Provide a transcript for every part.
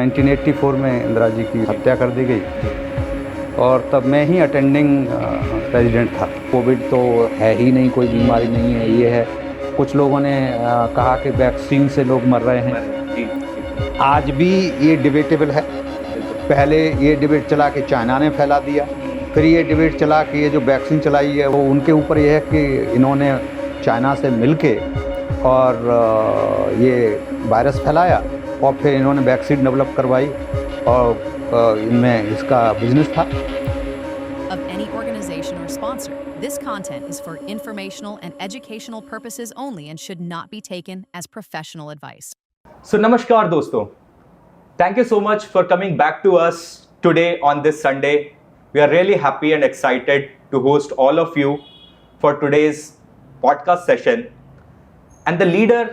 1984 में इंदिरा जी की हत्या कर दी गई और तब मैं ही अटेंडिंग प्रेसिडेंट था। कोविड तो है ही नहीं, कोई बीमारी नहीं है, ये है। कुछ लोगों ने कहा कि वैक्सीन से लोग मर रहे हैं। आज भी ये डिबेटेबल है। पहले ये डिबेट चला कि चाइना ने फैला दिया, फिर ये डिबेट चला कि ये जो वैक्सीन चलाई है वो उनके ऊपर ये है कि इन्होंने चाइना से मिलके और ये वायरस फैलाया और फिर इन्होंने वैक्सीन डेवलप करवाई और इनमें इसका बिजनेस था। Of any organization or sponsor, this content is for informational and educational purposes only and should not be taken as professional advice. So namaskar dosto. Thank you so much for coming back to us today on this Sunday. We are really happy and excited to host all of you for today's podcast session. And the leader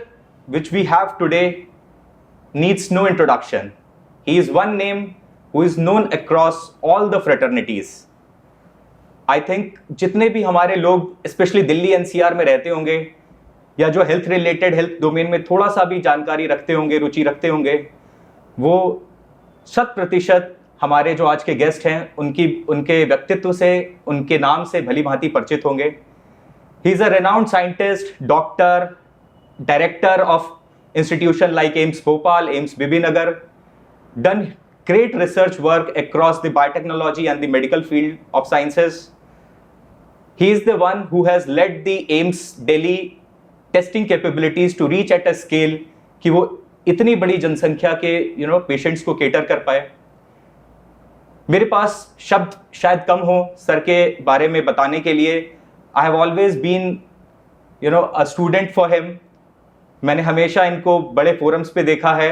which we have today needs no introduction. He is one name who is known across all the fraternities. I think जितने भी हमारे लोग specially Delhi NCR में रहते होंगे या जो health related health domain में थोड़ा सा भी जानकारी रखते होंगे, रुचि रखते होंगे, वो 100% हमारे जो आज के गेस्ट हैं उनके व्यक्तित्व से, उनके नाम से भली भांति परिचित होंगे। He is a renowned scientist, doctor, director of institution like AIIMS Bhopal, AIIMS Bibinagar, done great research work across the biotechnology and the medical field of sciences. He is the one who has led the AIIMS Delhi testing capabilities to reach at a scale कि वो इतनी बड़ी जनसंख्या के patients को cater कर पाए। मेरे पास शब्द शायद कम हो सर के बारे में बताने के लिए। I have always been a student for him. मैंने हमेशा इनको बड़े फोरम्स पे देखा है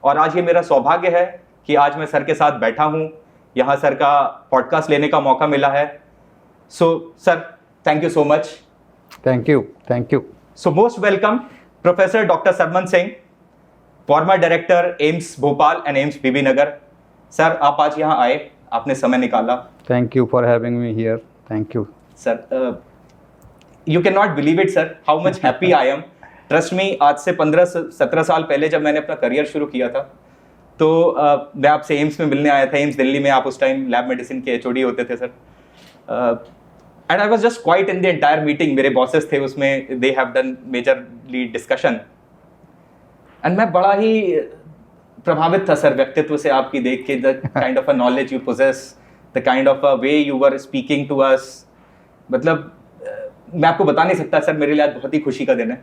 और आज ये मेरा सौभाग्य है कि आज मैं सर के साथ बैठा हूँ, यहाँ सर का पॉडकास्ट लेने का मौका मिला है। So sir, thank you so much. Thank you. So most welcome professor doctor Sarman Singh, former director AIIMS Bhopal and AIIMS Bibinagar. Sir, आप आज यहाँ आए, आपने समय निकाला। Thank you for having me here. Thank you sir. You can not believe it sir, how much happy I am. Trust me, आज से 15-17 साल पहले जब मैंने अपना करियर शुरू किया था तो मैं आपसे एम्स में मिलने आया था, एम्स दिल्ली में। आप उस टाइम लैब मेडिसिन के एचओडी होते थे sir. And I was just quite in the entire meeting. मेरे बॉसेस थे उसमें, they have done majorly discussion and मैं बड़ा ही प्रभावित था सर व्यक्तित्व से आपकी देख के। The kind of a knowledge you possess, the kind of a way you were speaking to us, मतलब मैं आपको बता नहीं सकता सर। मेरे लिए आज बहुत ही खुशी का दिन है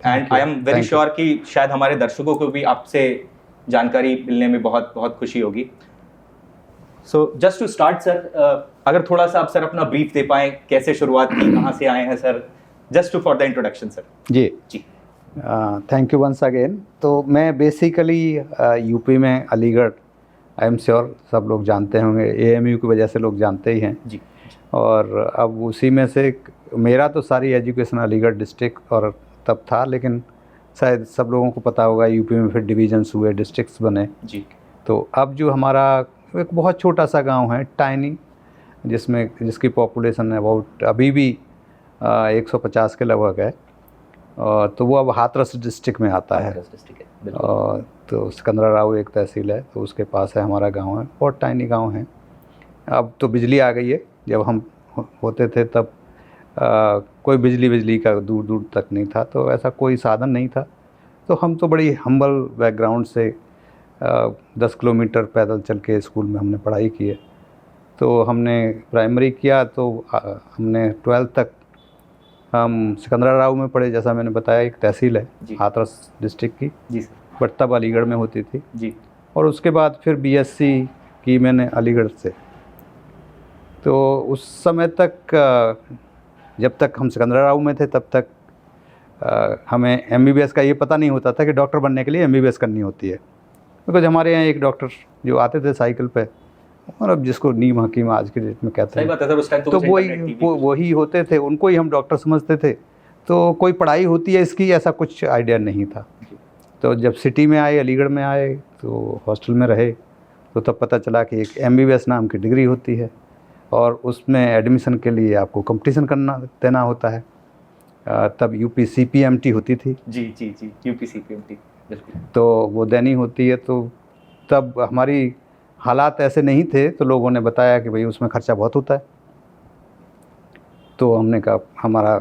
and I am very sure कि शायद हमारे दर्शकों को भी आपसे जानकारी मिलने में बहुत बहुत खुशी होगी। So just to start sir, अगर थोड़ा सा आप सर अपना ब्रीफ दे पाएं, कैसे शुरुआत की, कहाँ से आए हैं sir, just to for the introduction sir. जी। Thank you once again. तो मैं बेसिकली यूपी में अलीगढ़, आई एम श्योर सब लोग जानते होंगे, AMU की वजह से लोग जानते ही हैं जी। और अब उसी में से मेरा तो सारी एजुकेशन अलीगढ़ डिस्ट्रिक्ट और तब था, लेकिन शायद सब लोगों को पता होगा यूपी में फिर डिवीजन्स हुए, डिस्ट्रिक्ट्स बने जी। तो अब जो हमारा एक बहुत छोटा सा गांव है, टाइनी, जिसकी पॉपुलेशन अबाउट अभी भी 150 के लगभग है, तो वो अब हाथरस डिस्ट्रिक्ट में आता है। तो सिकंदराराव एक तहसील है, तो उसके पास है हमारा गाँव है, बहुत टाइनी गाँव है। अब तो बिजली आ गई है, जब हम होते थे तब कोई बिजली का दूर दूर तक नहीं था, तो ऐसा कोई साधन नहीं था। तो हम तो बड़ी हम्बल बैकग्राउंड से 10 किलोमीटर पैदल चल के स्कूल में हमने पढ़ाई की है। तो हमने प्राइमरी किया तो हमने 12th तक हम सिकंदराराव में पढ़े, जैसा मैंने बताया, एक तहसील है हाथरस डिस्ट्रिक्ट की जी सर, बट तब अलीगढ़ में होती थी जी। और उसके बाद फिर BSc की मैंने अलीगढ़ से। तो उस समय तक जब तक हम सिकंदराराव में थे तब तक हमें MBBS का ये पता नहीं होता था कि डॉक्टर बनने के लिए MBBS करनी होती है। बिकॉज हमारे यहाँ एक डॉक्टर जो आते थे साइकिल पे, और अब जिसको नीम हकीम आज के डेट में कहते हैं, तो वही होते थे, उनको ही हम डॉक्टर समझते थे। तो कोई पढ़ाई होती है इसकी, ऐसा कुछ आइडिया नहीं था। तो जब सिटी में आए, अलीगढ़ में आए, तो हॉस्टल में रहे, तो तब पता चला कि एक MBBS नाम की डिग्री होती है और उसमें एडमिशन के लिए आपको कंपटीशन देना होता है। तब UP CPMT होती थी जी। UP CPMT बिल्कुल। तो वो देनी होती है। तो तब हमारी हालात ऐसे नहीं थे, तो लोगों ने बताया कि भाई उसमें खर्चा बहुत होता है। तो हमने कहा, हमारा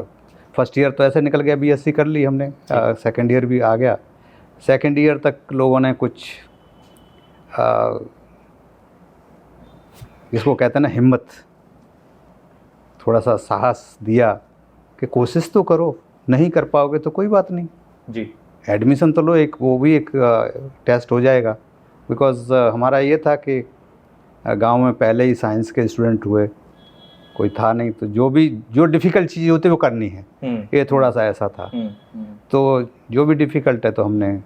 फर्स्ट ईयर तो ऐसे निकल गया, बीएससी कर ली हमने, सेकंड ईयर भी आ गया। सेकंड ईयर तक लोगों ने कुछ इसको कहते हैं ना हिम्मत, थोड़ा सा साहस दिया कि कोशिश तो करो, नहीं कर पाओगे तो कोई बात नहीं जी, एडमिशन तो लो, एक वो भी एक टेस्ट हो जाएगा। बिकॉज़ हमारा ये था कि गांव में पहले ही साइंस के स्टूडेंट हुए, कोई था नहीं, तो जो डिफ़िकल्ट चीज़ होती है वो करनी है। ये थोड़ा सा ऐसा था। तो जो भी डिफ़िकल्ट है, तो हमने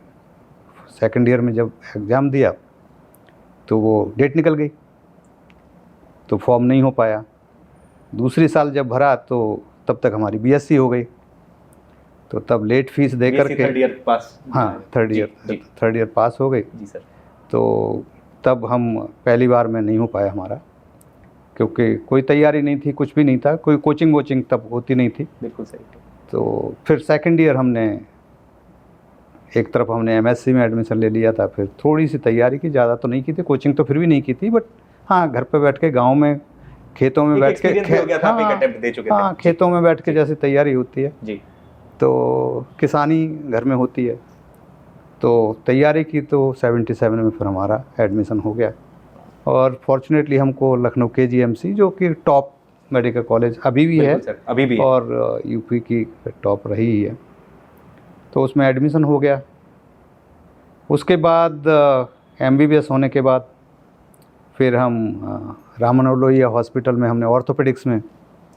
सेकंड ईयर में जब एग्ज़ाम दिया तो वो डेट निकल गई, तो फॉर्म नहीं हो पाया। दूसरी साल जब भरा तो तब तक हमारी बीएससी हो गई, तो तब लेट फीस दे करके थर्ड ईयर पास, हाँ थर्ड ईयर पास हो गई। जी सर। तो तब हम पहली बार में नहीं हो पाया हमारा, क्योंकि कोई तैयारी नहीं थी, कुछ भी नहीं था, कोई कोचिंग वोचिंग तब होती नहीं थी। बिल्कुल सही। तो फिर सेकंड ईयर हमने एक तरफ हमने एमएससी में एडमिशन ले लिया था, फिर थोड़ी सी तैयारी की, ज़्यादा तो नहीं की थी, कोचिंग तो फिर भी नहीं की थी, बट हाँ घर पे बैठ के गांव में खेतों में बैठ के हाँ खेतों में बैठ के जैसे तैयारी होती है जी, तो किसानी घर में होती है, तो तैयारी की। तो 77 में फिर हमारा एडमिशन हो गया, और फॉर्चुनेटली हमको लखनऊ KGMC, जो कि टॉप मेडिकल कॉलेज अभी भी है, अभी भी और यूपी की टॉप रही ही है, तो उसमें एडमिशन हो गया। उसके बाद MBBS होने के बाद फिर हम राममनोलोहिया हॉस्पिटल में हमने ऑर्थोपेडिक्स में,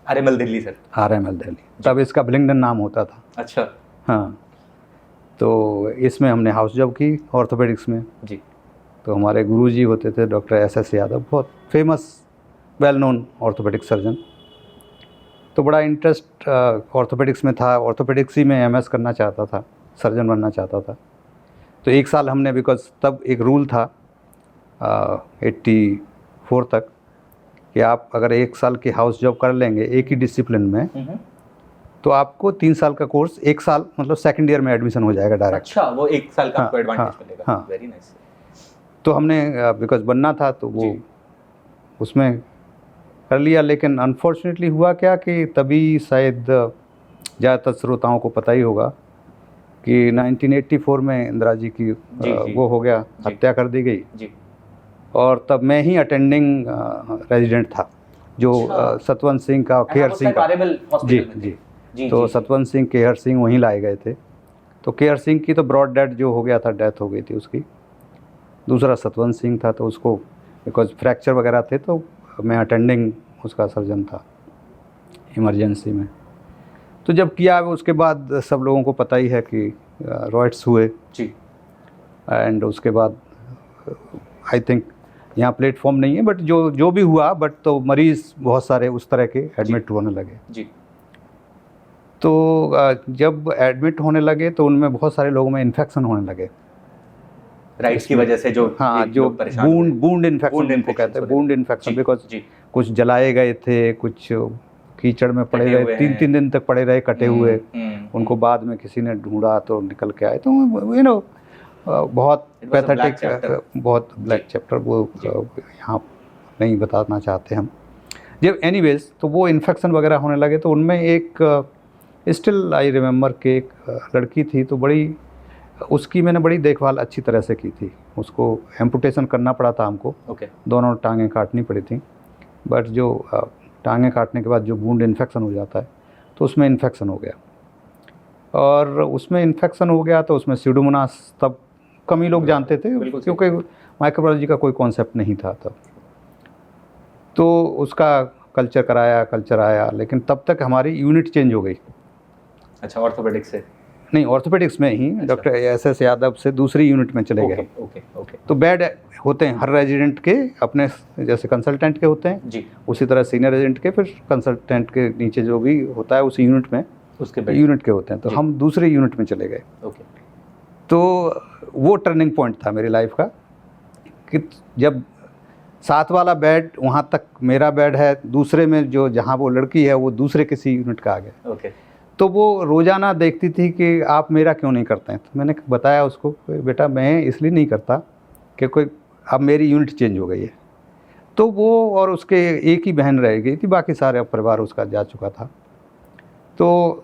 RML Delhi sir, RML Delhi, तब इसका ब्लिंगडन नाम होता था। अच्छा, हाँ, तो इसमें हमने हाउस जॉब की ऑर्थोपेडिक्स में जी। तो हमारे गुरुजी होते थे डॉक्टर SS यादव, बहुत famous well known orthopaedic surgeon. तो बड़ा इंटरेस्ट ऑर्थोपेडिक्स में था, ऑर्थोपेडिक्स ही में MS करना चाहता था, सर्जन बनना चाहता था। तो एक साल हमने, बिकॉज तब एक रूल था 84 तक कि आप अगर एक साल की हाउस जॉब कर लेंगे एक ही डिसिप्लिन में, तो आपको 3 साल का कोर्स, एक साल मतलब सेकंड ईयर में एडमिशन हो जाएगा डायरेक्ट। अच्छा, वो एक साल का आपको एडवांटेज हाँ, मिलेगा। हाँ। Very nice. तो हमने बिकॉज बनना था तो वो उसमें कर लिया, लेकिन अनफॉर्चुनेटली हुआ क्या कि तभी शायद ज़्यादातर श्रोताओं को पता ही होगा कि 1984 में इंदिरा जी की वो हो गया, हत्या कर दी गई जी। और तब मैं ही अटेंडिंग रेजिडेंट था, जो सतवंत सिंह का, केहर सिंह का, जी, तो सतवंत सिंह, केहर सिंह वहीं लाए गए थे। तो केहर सिंह की तो ब्रॉड डेथ जो हो गया था, डेथ हो गई थी उसकी। दूसरा सतवंत सिंह था, तो उसको बिकॉज फ्रैक्चर वगैरह थे, तो मैं अटेंडिंग उसका सर्जन था इमरजेंसी में। तो जब किया उसके बाद सब लोगों को पता ही है कि रॉयट्स हुए जी, एंड उसके बाद आई थिंक यहाँ प्लेटफॉर्म नहीं है, बट जो भी हुआ, बट तो मरीज़ बहुत सारे उस तरह के एडमिट होने लगे जी। तो जब एडमिट होने लगे तो उनमें बहुत सारे लोगों में इन्फेक्शन होने लगे, राइट्स की वजह से, जो हाँ, जो बूंड इन्फेक्शन जिनको कहते हैं, बूंड इन्फेक्शन, बिकॉज कुछ जलाए गए थे, कुछ कीचड़ में पड़े रहे, 3-3 दिन तक पड़े रहे कटे हुए, उनको बाद में किसी ने ढूंढा तो निकल के आए। तो यू नो बहुत पैथेटिक, बहुत ब्लैक चैप्टर, वो यहाँ नहीं बताना चाहते हम। जब एनीवेज तो वो इन्फेक्शन वगैरह होने लगे, तो उनमें एक स्टिल आई रिमेंबर कि एक लड़की थी, तो बड़ी उसकी मैंने बड़ी देखभाल अच्छी तरह से की थी। उसको एम्पुटेशन करना पड़ा था हमको, दोनों टांगें काटनी पड़ी थी, बट जो टांगें काटने के बाद जो वुंड इन्फेक्शन हो जाता है, तो उसमें इन्फेक्शन हो गया, और उसमें इन्फेक्शन हो गया तो उसमें स्यूडोमोनास तब कम ही लोग जानते थे, क्योंकि माइक्रोबायोलॉजी का कोई कॉन्सेप्ट नहीं था तब। तो उसका कल्चर आया, लेकिन तब तक हमारी यूनिट चेंज हो गई। अच्छा, ऑर्थोपेडिक्स से नहीं, ऑर्थोपेडिक्स में ही डॉक्टर SS यादव से दूसरी यूनिट में चले गए। ओके। तो बेड होते हैं हर रेजिडेंट के अपने, जैसे कंसल्टेंट के होते हैं जी, उसी तरह सीनियर रेजिडेंट के, फिर कंसल्टेंट के नीचे जो भी होता है उसी यूनिट में उसके यूनिट के होते हैं। तो हम दूसरे यूनिट में चले गए। तो वो टर्निंग पॉइंट था मेरी लाइफ का, कि जब 7 वाला बेड, वहाँ तक मेरा बेड है, दूसरे में जो जहाँ वो लड़की है वो दूसरे किसी यूनिट का आ गया। तो वो रोज़ाना देखती थी कि आप मेरा क्यों नहीं करते हैं। तो मैंने बताया उसको, बेटा मैं इसलिए नहीं करता कि कोई अब मेरी यूनिट चेंज हो गई है। तो वो और उसके एक ही बहन रह गई थी, बाकी सारे परिवार उसका जा चुका था। तो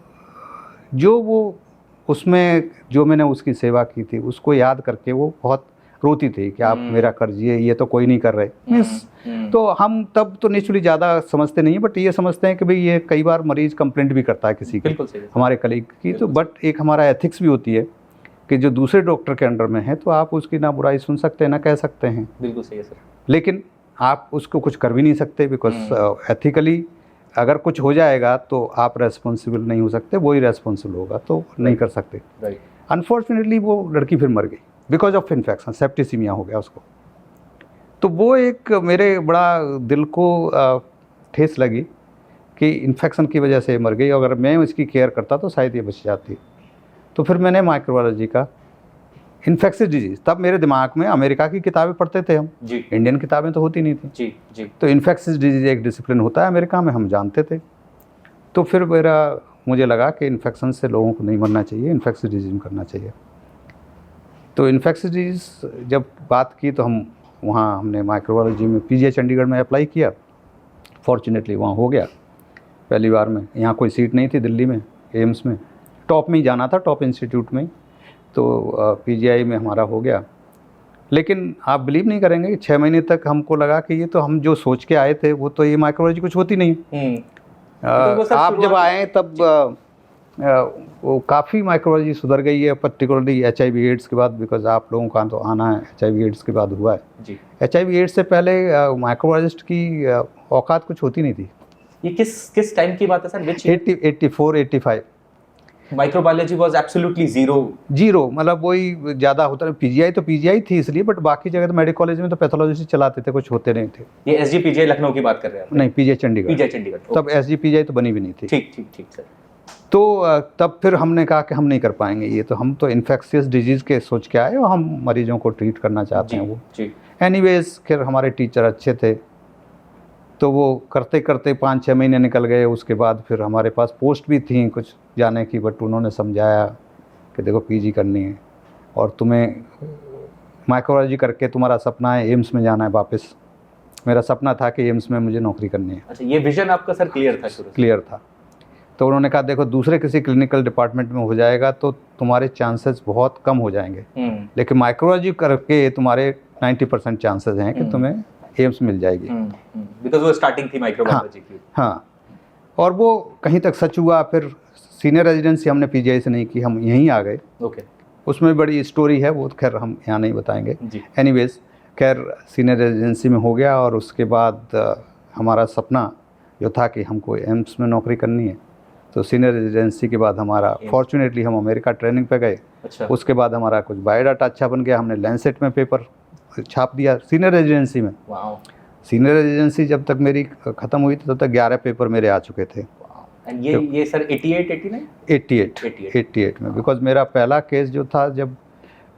जो वो उसमें जो मैंने उसकी सेवा की थी उसको याद करके वो बहुत रोती थी कि आप मेरा कर्ज ये तो कोई नहीं कर रहे। मीन्स तो हम तब तो नेचुरली ज़्यादा समझते नहीं, बट ये समझते हैं कि भाई ये कई बार मरीज़ कंप्लेंट भी करता है किसी की, हमारे कलीग की। तो बट एक हमारा एथिक्स भी होती है कि जो दूसरे डॉक्टर के अंडर में है तो आप उसकी ना बुराई सुन सकते हैं ना कह सकते हैं। बिल्कुल सही है सर। लेकिन आप उसको कुछ कर भी नहीं सकते, बिकॉज एथिकली अगर कुछ हो जाएगा तो आप रेस्पॉन्सिबल नहीं हो सकते, वही रेस्पॉन्सिबल होगा, तो नहीं कर सकते। अनफॉर्चुनेटली वो लड़की फिर मर गई बिकॉज ऑफ इन्फेक्शन, सेप्टिसीमिया हो गया उसको। तो वो एक मेरे बड़ा दिल को ठेस लगी कि इन्फेक्शन की वजह से मर गई, अगर मैं इसकी केयर करता तो शायद ये बच जाती। तो फिर मैंने माइक्रोबायोलॉजी का इन्फेक्शियस डिजीज़, तब मेरे दिमाग में अमेरिका की किताबें पढ़ते थे हम जी, इंडियन किताबें तो होती नहीं थी जी जी। तो इन्फेक्शियस डिजीज़ एक डिसिप्लिन होता है अमेरिका में, हम जानते थे। तो फिर मुझे लगा कि इन्फेक्शन से लोगों को नहीं मरना चाहिए, इन्फेक्शियस डिजीज़ में करना चाहिए। तो इन्फेक्शियस डिजीज़ जब बात की तो हमने माइक्रोबायोलॉजी में पीजीआई चंडीगढ़ में अप्लाई किया। फॉर्चुनेटली वहाँ हो गया पहली बार में। यहाँ कोई सीट नहीं थी दिल्ली में, एम्स में, टॉप में ही जाना था, टॉप इंस्टीट्यूट में। तो पीजीआई में हमारा हो गया। लेकिन आप बिलीव नहीं करेंगे कि 6 महीने तक हमको लगा कि ये तो हम जो सोच के आए थे वो तो ये माइक्रोबायोलॉजी कुछ होती नहीं। तो आप जब आए तब वो काफ़ी माइक्रोबायोलॉजी सुधर गई है, पर्टिकुलरली HIV एड्स के बाद, बिकॉज आप लोगों का तो आना है HIV एड्स के बाद हुआ है जी। HIV एड्स से पहले माइक्रोबायोलॉजिस्ट की औकात कुछ होती नहीं थी। ये किस टाइम की बात है sir? 84-85 microbiology was absolutely zero, मतलब वही ज़्यादा होता है। पीजीआई तो पीजीआई थी इसलिए, बट बाकी जगह तो मेडिकल कॉलेज में तो पैथोलॉजिस्ट चलाते थे, कुछ होते नहीं थे। ये एसजी पीजीआई लखनऊ की बात कर रहे हैं? नहीं, पीजीआई चंडीगढ़। तब एसजी पीजीआई तो बनी भी नहीं थी। ठीक सर। तो तब फिर हमने कहा कि हम नहीं कर पाएंगे ये, तो हम तो इन्फेक्शियस डिजीज़ के सोच के आए और हम मरीजों को ट्रीट करना चाहते हैं वो। एनीवेज फिर हमारे टीचर अच्छे थे, तो वो करते करते 5-6 महीने निकल गए। उसके बाद फिर हमारे पास पोस्ट भी थी कुछ जाने की, बट उन्होंने समझाया कि देखो पीजी करनी है और तुम्हें माइक्रोबायोलॉजी करके तुम्हारा सपना है एम्स में जाना है वापस। मेरा सपना था कि एम्स में मुझे नौकरी करनी है। अच्छा, ये विजन आपका सर क्लियर था शुरू से? क्लियर था। तो उन्होंने कहा देखो दूसरे किसी क्लिनिकल डिपार्टमेंट में हो जाएगा तो तुम्हारे चांसेस बहुत कम हो जाएंगे, लेकिन माइक्रोबायोलॉजी करके तुम्हारे 90% चांसेस हैं कि तुम्हें एम्स मिल जाएगी। बिकॉज़ वो स्टार्टिंग थी माइक्रोबायोलॉजी की। हाँ, और वो कहीं तक सच हुआ। फिर सीनियर रेजिडेंसी हमने पीजीआई से नहीं की, हम यहीं आ गए। ओके। उसमें बड़ी स्टोरी है, वो खैर हम यहाँ नहीं बताएंगे। एनीवेज खैर सीनियर रेजिडेंसी में हो गया और उसके बाद हमारा सपना जो था कि हमको एम्स में नौकरी करनी है, तो सीनियर रेजिडेंसी के बाद हमारा फॉर्चुनेटली हम अमेरिका ट्रेनिंग पे गए। अच्छा। उसके बाद हमारा कुछ बायोडाटा अच्छा बन गया, हमने लैंसेट में पेपर छाप दिया सीनियर रेजिडेंसी में। सीनियर रेजिडेंसी जब तक मेरी ख़त्म हुई तब तक 11 पेपर मेरे आ चुके थे। ये सर 88 में, बिकॉज मेरा पहला केस जो था, जब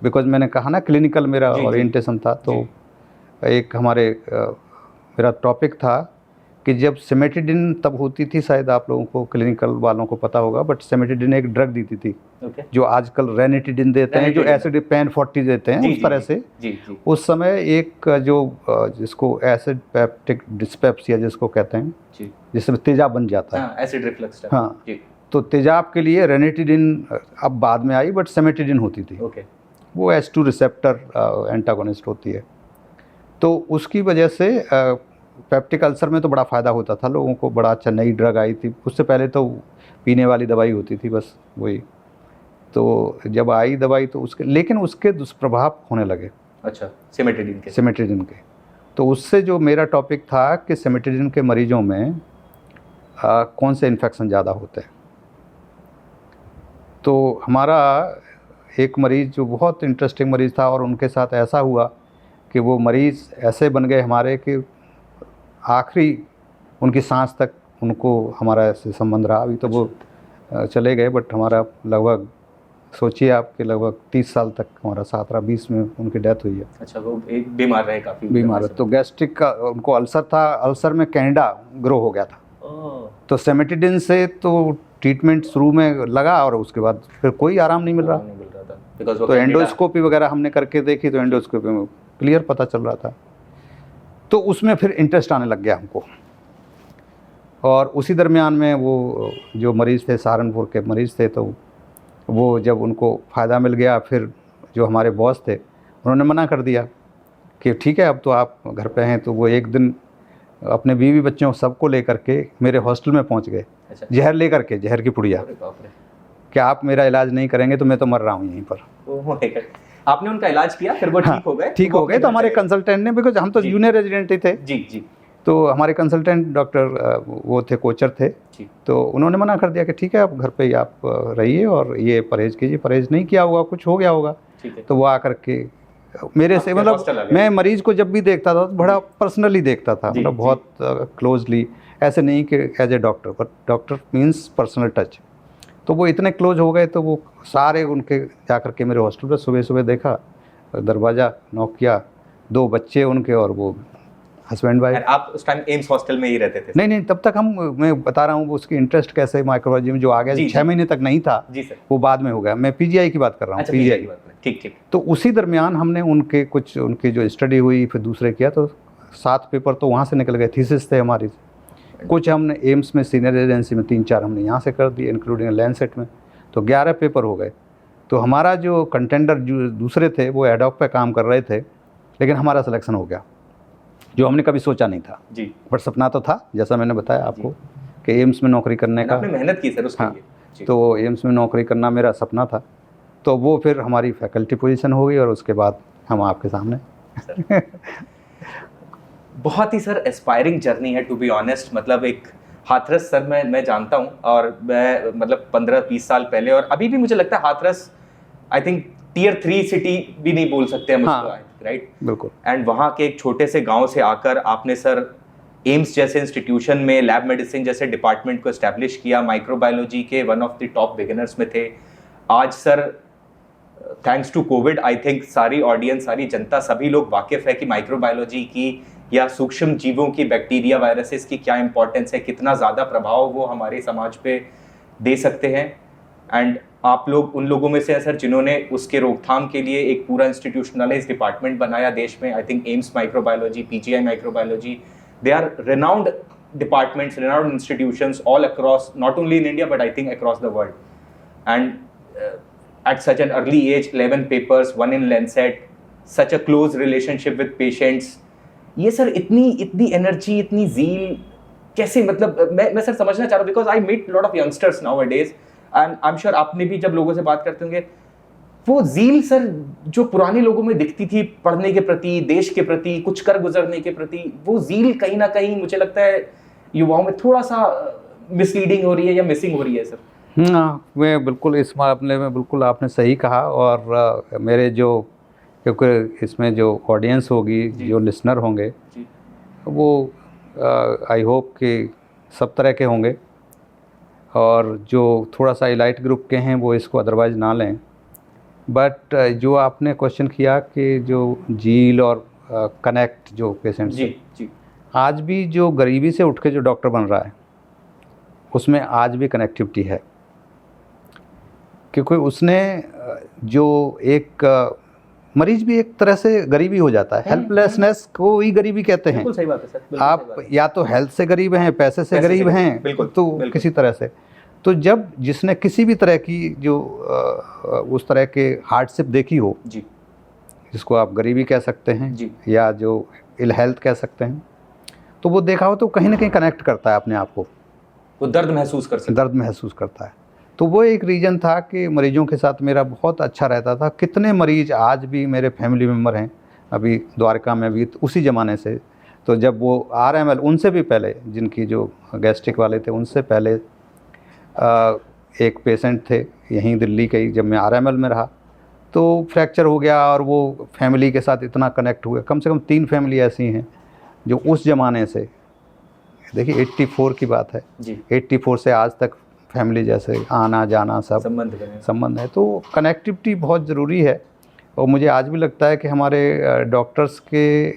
बिकॉज मैंने कहा ना क्लिनिकल मेरा ओरिएंटेशन था, तो एक हमारे मेरा टॉपिक था कि जब सिमेटिडिन तब होती थी, शायद आप लोगों को क्लिनिकल वालों को पता होगा, बट सिमेटिडिन एक ड्रग दी थी जो आजकल रेनिटिडिन देते हैं, जो एसिड पैन 40 देते हैं, उस तरह से उस समय एक जो जिसको एसिड पेप्टिक डिस्पेप्सिया जिसको कहते हैं, जिसमें तेजाब बन जाता है, एसिड रिफ्लक्स। हाँ, तो तेजाब के लिए रेनिटिडिन अब बाद में आई, बट सिमेटिडिन होती थी। वो H2 रिसेप्टर एंटागोनिस्ट होती है। तो उसकी वजह से पेप्टिक अल्सर में तो बड़ा फ़ायदा होता था लोगों को, बड़ा अच्छा नई ड्रग आई थी। उससे पहले तो पीने वाली दवाई होती थी बस वही। तो जब आई दवाई तो लेकिन उसके दुष्प्रभाव होने लगे। अच्छा, सिमेटिडिन के। तो उससे जो मेरा टॉपिक था कि सिमेटिडिन के मरीजों में कौन से इन्फेक्शन ज़्यादा होते हैं। तो हमारा एक मरीज़ जो बहुत इंटरेस्टिंग मरीज़ था, और उनके साथ ऐसा हुआ कि वो मरीज़ ऐसे बन गए हमारे कि आखिरी उनकी सांस तक उनको हमारा ऐसे संबंध रहा। अभी तो वो चले गए, बट हमारा लगभग सोचिए आपके लगभग 30 साल तक हमारा साथ रहा। 20 में उनकी डेथ हुई है। अच्छा, वो एक बीमार रहे, काफ़ी बीमार। तो गैस्ट्रिक का उनको अल्सर था, अल्सर में कैंडा ग्रो हो गया था। तो सिमेटिडिन से तो ट्रीटमेंट शुरू में लगा और उसके बाद फिर कोई आराम नहीं मिल रहा था। तो एंडोस्कोपी वगैरह हमने करके देखी, तो एंडोस्कोपी में क्लियर पता चल रहा था। तो उसमें फिर इंटरेस्ट आने लग गया हमको। और उसी दरमियान में वो जो मरीज़ थे, सहारनपुर के मरीज़ थे, तो वो जब उनको फ़ायदा मिल गया, फिर जो हमारे बॉस थे उन्होंने मना कर दिया कि ठीक है अब तो आप घर पे हैं। तो वो एक दिन अपने बीवी बच्चों सबको लेकर के मेरे हॉस्टल में पहुंच गए। अच्छा। जहर लेकर के, जहर की पुड़िया, अरे बाप रे। कि आप मेरा इलाज नहीं करेंगे तो मैं तो मर रहा हूँ यहीं पर। Oh my God. आपने उनका इलाज किया, फिर वो ठीक हो गए? ठीक हो गए। तो हमारे कंसल्टेंट ने, बिकॉज हम तो जी। जूनियर रेजिडेंट ही थे, जी जी तो हमारे कंसल्टेंट डॉक्टर वो थे, कोचर थे, जी। तो उन्होंने मना कर दिया कि ठीक है आप घर पे ही आप रहिए और ये परहेज़ कीजिए। परहेज़ नहीं किया होगा, कुछ हो गया होगा। ठीक है। तो वो आकर के मेरे से, आपके हॉस्टल आ मतलब गए? मैं मरीज़ को जब भी देखता था तो बड़ा पर्सनली देखता था, जी, मतलब जी। बहुत क्लोजली, ऐसे नहीं कि as a doctor, but doctor means personal touch. तो वो इतने क्लोज हो गए, तो वो सारे उनके जा कर के मेरे हॉस्टल पर सुबह सुबह देखा, दरवाज़ा नॉक किया, 2 बच्चे उनके और वो हस्बैंड वाइफ। And आप उस टाइम एम्स हॉस्टल में ही रहते थे? नहीं नहीं, तब तक मैं बता रहा हूँ वो उसकी इंटरेस्ट कैसे माइक्रोबायोलॉजी में जो आ गया, जी, 6 जी। महीने तक नहीं था, जी सर। वो बाद में हो गया। मैं पीजीआई की बात कर रहा हूँ, अच्छा, पीजीआई। की बात है। ठीक ठीक। तो उसी दरमियान हमने उनकी जो स्टडी हुई, फिर दूसरे किया, तो 7 पेपर तो वहाँ से निकल गए, थीसिस थे हमारी। कुछ हमने एम्स में सीनियर रेजिडेंसी में 3-4 हमने यहाँ से कर दिए, इंक्लूडिंग लैंसेट में, तो 11 पेपर हो गए। तो हमारा जो कंटेंडर जो दूसरे थे वो एडॉक पे काम कर रहे थे, लेकिन हमारा सिलेक्शन हो गया, जो हमने कभी सोचा नहीं था। जी। बट सपना तो था, जैसा मैंने बताया आपको कि एम्स में नौकरी करने का। आपने मेहनत की सर उसके हाँ, लिए। जी। तो एम्स में नौकरी करना मेरा सपना था। तो वो फिर हमारी फैकल्टी पोजीशन हो गई और उसके बाद हम आपके सामने। बहुत ही सर एस्पायरिंग जर्नी है, टू बी ऑनेस्ट। मतलब एक हाथरस सर मैं जानता हूँ, और मैं मतलब 15-20 साल पहले, और अभी भी मुझे लगता है Hathras I think Tier 3 city भी नहीं बोल सकते हम उसको, राइट? बिल्कुल। एंड वहाँ के एक छोटे से गांव से आकर आपने सर एम्स जैसे इंस्टीट्यूशन में लैब मेडिसिन जैसे डिपार्टमेंट को एस्टैब्लिश किया, माइक्रोबायोलॉजी के one of the top beginners में थे। आज sir thanks to covid I think सारी ऑडियंस, सारी जनता, सभी लोग वाकिफ़ है कि माइक्रोबायोलॉजी की या सूक्ष्म जीवों की, बैक्टीरिया, वायरसेस की क्या इंपॉर्टेंस है, कितना ज़्यादा प्रभाव वो हमारे समाज पे दे सकते हैं। एंड आप लोग उन लोगों में से हैं सर जिन्होंने उसके रोकथाम के लिए एक पूरा इंस्टीट्यूशनलाइज डिपार्टमेंट बनाया देश में। I think AIIMS microbiology, PGI microbiology, they are renowned departments, renowned institutions all across, not only in India but I think across the world. And at such an early age, 11 papers, 1 in Lancet, such a close relationship with patients. ये sir इतनी energy, इतनी zeal कैसे, मतलब मैं sir समझना चाह रहा हूँ, because I meet lot of youngsters nowadays, and I am sure आपने भी जब लोगों से बात करते होंगे, वो ज़ील सर जो पुराने लोगों में दिखती थी पढ़ने के प्रति, देश के प्रति, कुछ कर गुजरने के प्रति, वो ज़ील कहीं ना कहीं मुझे लगता है युवाओं में थोड़ा सा मिसलीडिंग हो रही है या मिसिंग हो रही है सर। हाँ, मैं बिल्कुल इस मामले में बिल्कुल आपने सही कहा। और मेरे जो, क्योंकि इसमें जो ऑडियंस होगी, जो लिसनर होंगे, वो आई होप कि सब तरह के होंगे, और जो थोड़ा सा एलाइट ग्रुप के हैं वो इसको अदरवाइज़ ना लें। बट जो आपने क्वेश्चन किया कि जो झील और कनेक्ट जो पेशेंट से, जी, आज भी जो गरीबी से उठ के जो डॉक्टर बन रहा है उसमें आज भी कनेक्टिविटी है, क्योंकि उसने जो एक मरीज भी एक तरह से गरीबी हो जाता है, हेल्पलेसनेस को ही गरीबी कहते हैं। बिल्कुल सही बात है सर, बिल्कुल आप सही बात है। या तो हेल्थ से गरीब हैं, पैसे से गरीब हैं, बिल्कुल, तो बिल्कुल। किसी तरह से, तो जब जिसने किसी भी तरह की जो उस तरह के हार्डशिप देखी हो, जी, जिसको आप गरीबी कह सकते हैं जी, या जो इल हेल्थ कह सकते हैं, तो वो देखा हो तो कहीं ना कहीं कनेक्ट करता है अपने आप को, वो दर्द महसूस कर सकते। दर्द महसूस करता है। तो वो एक रीज़न था कि मरीजों के साथ मेरा बहुत अच्छा रहता था। कितने मरीज आज भी मेरे फैमिली मेम्बर हैं, अभी द्वारका में भी उसी ज़माने से। तो जब वो RML, उनसे भी पहले, जिनकी जो गैस्ट्रिक वाले थे उनसे पहले एक पेशेंट थे यहीं दिल्ली के ही, जब मैं RML में रहा तो फ्रैक्चर हो गया और वो फैमिली के साथ इतना कनेक्ट हुए। कम से कम 3 फैमिली ऐसी हैं जो उस ज़माने से, देखिए 84 की बात है जी, 84 से आज तक फैमिली जैसे आना जाना सब संबंध है। तो कनेक्टिविटी बहुत ज़रूरी है। और मुझे आज भी लगता है कि हमारे डॉक्टर्स के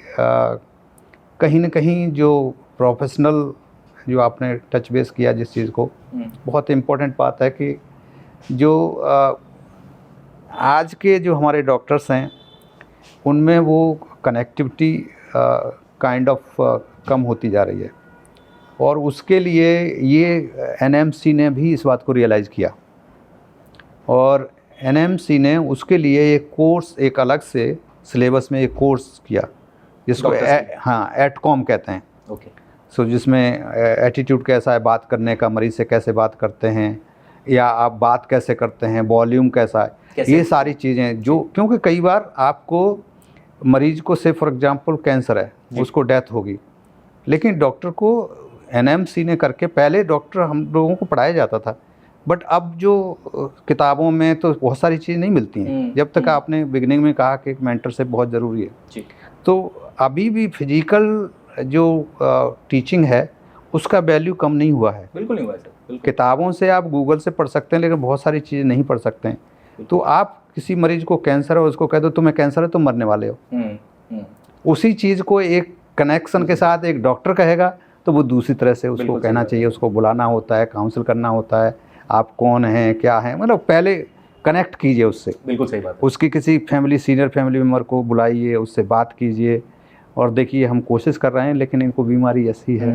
कहीं ना कहीं जो प्रोफेशनल, जो आपने टच बेस किया जिस चीज़ को, बहुत इम्पोर्टेंट बात है कि जो आज के जो हमारे डॉक्टर्स हैं उनमें वो कनेक्टिविटी काइंड ऑफ कम होती जा रही है। और उसके लिए ये एनएमसी ने भी इस बात को रियलाइज़ किया और एनएमसी ने उसके लिए एक कोर्स, एक अलग से सिलेबस में एक कोर्स किया जिसको एटकॉम कहते हैं। ओके। सो जिसमें एटीट्यूड कैसा है बात करने का, मरीज़ से कैसे बात करते हैं या आप बात कैसे करते हैं, वॉल्यूम कैसा है, ये सारी चीज़ें जो, क्योंकि कई बार आपको मरीज़ को से फॉर एग्जांपल कैंसर है, उसको डेथ होगी, लेकिन डॉक्टर को एनएमसी ने करके, पहले डॉक्टर हम लोगों को पढ़ाया जाता था बट अब जो किताबों में तो बहुत सारी चीज़ नहीं मिलती हैं। जब तक आपने बिगनिंग में कहा कि एक मेंटरशिप बहुत ज़रूरी है जी। तो अभी भी फिजिकल जो टीचिंग है उसका वैल्यू कम नहीं हुआ है। बिल्कुल नहीं हुआ सर, बिल्कुल। किताबों से आप गूगल से पढ़ सकते हैं लेकिन बहुत सारी चीज़ें नहीं पढ़ सकते हैं। तो आप किसी मरीज़ को कैंसर है, उसको कह दो तुम्हें कैंसर है, तुम मरने वाले हो, उसी चीज़ को एक कनेक्शन के साथ एक डॉक्टर कहेगा तो वो दूसरी तरह से उसको कहना चाहिए, उसको बुलाना होता है, काउंसिल करना होता है, आप कौन हैं, क्या हैं, मतलब पहले कनेक्ट कीजिए उससे। बिल्कुल सही बात है। उसकी किसी फैमिली, सीनियर फैमिली मेम्बर को बुलाइए, उससे बात कीजिए और देखिए हम कोशिश कर रहे हैं लेकिन इनको बीमारी ऐसी है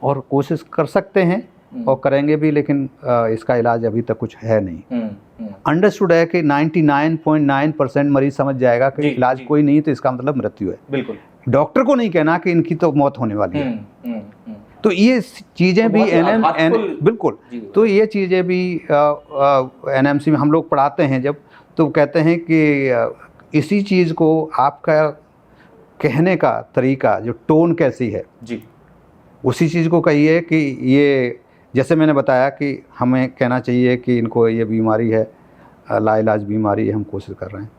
और कोशिश कर सकते हैं और करेंगे भी, लेकिन इसका इलाज अभी तक कुछ है नहीं। अंडरस्टूड है कि 99.9% मरीज समझ जाएगा कि इलाज कोई नहीं तो इसका मतलब मृत्यु है। बिल्कुल। डॉक्टर को नहीं कहना कि इनकी तो मौत होने वाली है। तो ये चीज़ें भी बिल्कुल, तो ये चीज़ें भी एनएमसी में हम लोग पढ़ाते हैं जब, तो कहते हैं कि इसी चीज़ को आपका कहने का तरीका, जो टोन कैसी है जी, उसी चीज़ को कहिए कि ये, जैसे मैंने बताया कि हमें कहना चाहिए कि इनको ये बीमारी है, लाइलाज बीमारी है, हम कोशिश कर रहे हैं।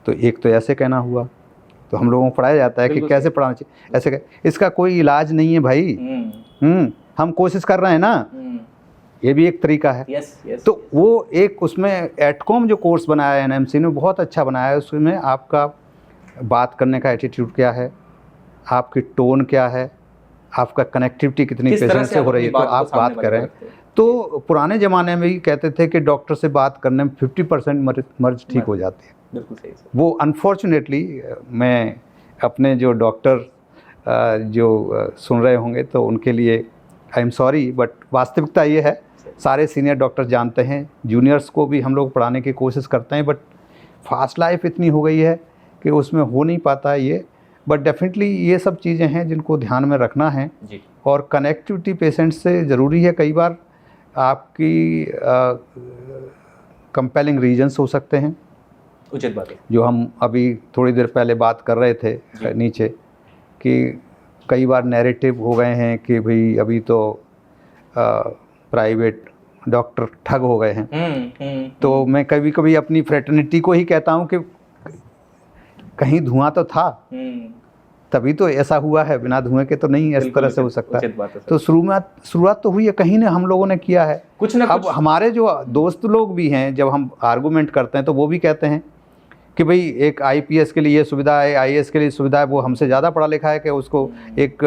तो एक तो ऐसे कहना हुआ, तो हम लोगों को पढ़ाया जाता है कि कैसे पढ़ाना चाहिए, ऐसे इसका कोई इलाज नहीं है भाई, हम कोशिश कर रहे हैं ना, ये भी एक तरीका है। तो वो एक उसमें एटकॉम जो कोर्स बनाया है एनएमसी ने, बहुत अच्छा बनाया है। उसमें आपका बात करने का एटीट्यूड क्या है, आपकी टोन क्या है, आपका कनेक्टिविटी कितनी पेशेंट से हो रही है, तो आप बात करें। तो पुराने ज़माने में ही कहते थे कि डॉक्टर से बात करने में 50% मर्ज ठीक हो जाती है। बिल्कुल सही। वो अनफॉर्चुनेटली, मैं अपने जो डॉक्टर जो सुन रहे होंगे तो उनके लिए आई एम सॉरी, बट वास्तविकता ये है, सारे सीनियर डॉक्टर जानते हैं, जूनियर्स को भी हम लोग पढ़ाने की कोशिश करते हैं, बट फास्ट लाइफ इतनी हो गई है कि उसमें हो नहीं पाता है ये। बट डेफिनेटली ये सब चीज़ें हैं जिनको ध्यान में रखना है जी। और कनेक्टिविटी पेशेंट से ज़रूरी है। कई बार आपकी कंपेलिंग रीजन्स हो सकते हैं, उचित बात है, जो हम अभी थोड़ी देर पहले बात कर रहे थे नीचे, कि कई बार नैरेटिव हो गए हैं कि भाई अभी तो प्राइवेट डॉक्टर ठग हो गए हैं। तो मैं कभी कभी अपनी फ्रेटर्निटी को ही कहता हूं कि कहीं धुआं तो था, तभी तो ऐसा हुआ है, बिना धुएं के तो नहीं इस तरह से हो सकता है। तो शुरुआत तो हुई है, कहीं ने हम लोगों ने किया है कुछ ना। अब हमारे जो दोस्त लोग भी हैं, जब हम आर्गूमेंट करते हैं तो वो भी कहते हैं कि भाई एक आईपीएस के लिए ये सुविधा है, आईएएस के लिए सुविधा है, वो हमसे ज़्यादा पढ़ा लिखा है कि उसको एक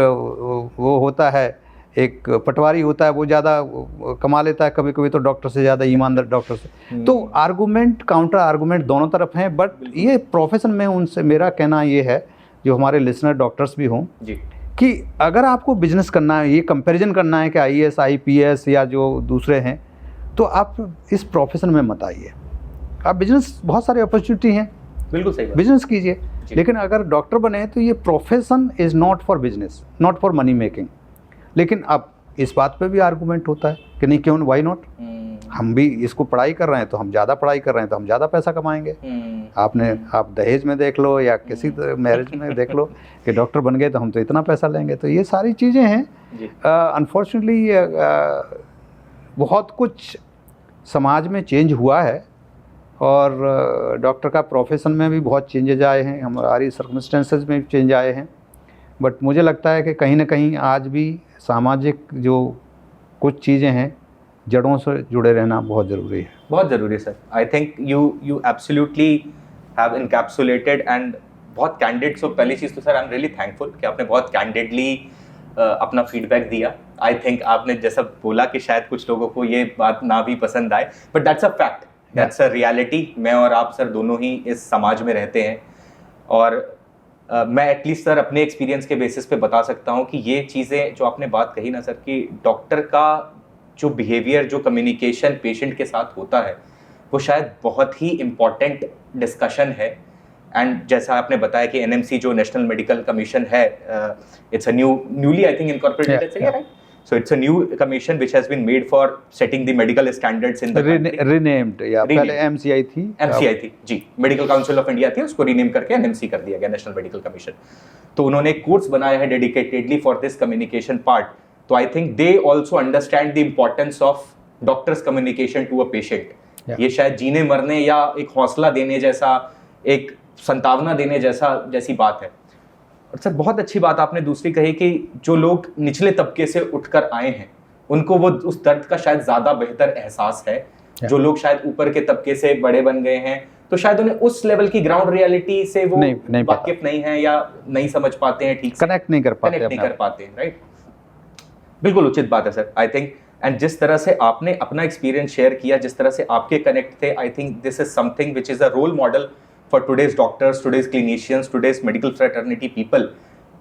वो होता है, एक पटवारी होता है, वो ज़्यादा कमा लेता है, कभी कभी तो डॉक्टर से ज़्यादा, ईमानदार डॉक्टर से। तो आर्गूमेंट, काउंटर आर्गूमेंट दोनों तरफ हैं, बट ये प्रोफेशन में उनसे मेरा कहना ये है, जो हमारे लिसनर डॉक्टर्स भी हों, कि अगर आपको बिजनेस करना है, ये कंपैरिजन करना है कि आईएएस आईपीएस या जो दूसरे हैं, तो आप इस प्रोफेशन में मत आइए। आप बिजनेस, बहुत सारे अपॉर्चुनिटी हैं, बिल्कुल सही, बिजनेस कीजिए, लेकिन अगर डॉक्टर बने तो ये profession is not for business, not for money making. लेकिन अब इस बात पे भी आर्गूमेंट होता है कि नहीं, क्यों, वाई नॉट, हम भी इसको पढ़ाई कर रहे हैं, तो हम ज़्यादा पढ़ाई कर रहे हैं तो हम ज़्यादा पैसा कमाएंगे। आप दहेज में देख लो या किसी मैरिज में देख लो कि डॉक्टर बन गए तो हम तो इतना पैसा लेंगे। तो ये सारी चीज़ें हैं। अनफॉर्चुनेटली बहुत कुछ समाज में चेंज हुआ है और डॉक्टर का प्रोफेशन में भी बहुत चेंजेज आए हैं, हमारी सर्कमस्टेंसेस में भी चेंज आए हैं। बट मुझे लगता है कि कहीं ना कहीं आज भी सामाजिक जो कुछ चीज़ें हैं, जड़ों से जुड़े रहना बहुत ज़रूरी है। बहुत ज़रूरी है sir. I think you absolutely have encapsulated and बहुत कैंडिड। सो पहली चीज़ तो sir I am really thankful कि आपने बहुत कैंडिडली अपना फीडबैक दिया। आई थिंक आपने जैसा बोला कि शायद कुछ लोगों को ये बात ना भी पसंद आए, but that's a fact, that's a reality. मैं और आप सर दोनों ही इस समाज में रहते हैं और मैं एटलीस्ट सर अपने एक्सपीरियंस के बेसिस पे बता सकता हूँ कि ये चीज़ें जो आपने बात कही ना सर, कि डॉक्टर का जो बिहेवियर, जो कम्युनिकेशन पेशेंट के साथ होता है, वो शायद बहुत ही इम्पॉर्टेंट डिस्कशन है। एंड जैसा आपने बताया कि एनएमसी जो नेशनल मेडिकल कमीशन है, it's a newly I think incorporated, right? So it's a new commission which has been made for setting the medical standards in the country. Renamed, या पहले MCI थी। MCI थी जी, medical council of India थी, उसको rename करके NMC कर दिया गया, नेशनल मेडिकल कमीशन। तो उन्होंने एक कोर्स बनाया है dedicatedly for this communication part. तो I think they also understand the importance of doctors communication to a patient. ये शायद जीने मरने या एक हौसला देने जैसा, एक संतावना देने जैसी बात है। और सर बहुत अच्छी बात आपने दूसरी कही कि जो लोग निचले तबके से उठकर आए हैं उनको वो उस दर्द का शायद ज़्यादा बेहतर एहसास है। जो लोग शायद ऊपर के तबके से बड़े बन गए हैं तो शायद उन्हें उस लेवल की ग्राउंड रियलिटी से वो वाकिफ नहीं है या नहीं समझ पाते हैं, ठीक से कनेक्ट नहीं कर पाते हैं, राइट? बिल्कुल उचित बात है सर, आई थिंक। एंड जिस तरह से आपने अपना एक्सपीरियंस शेयर किया, जिस तरह से आपके कनेक्ट थे, I think this is something which is a role model for today's doctors, today's clinicians, today's medical fraternity people,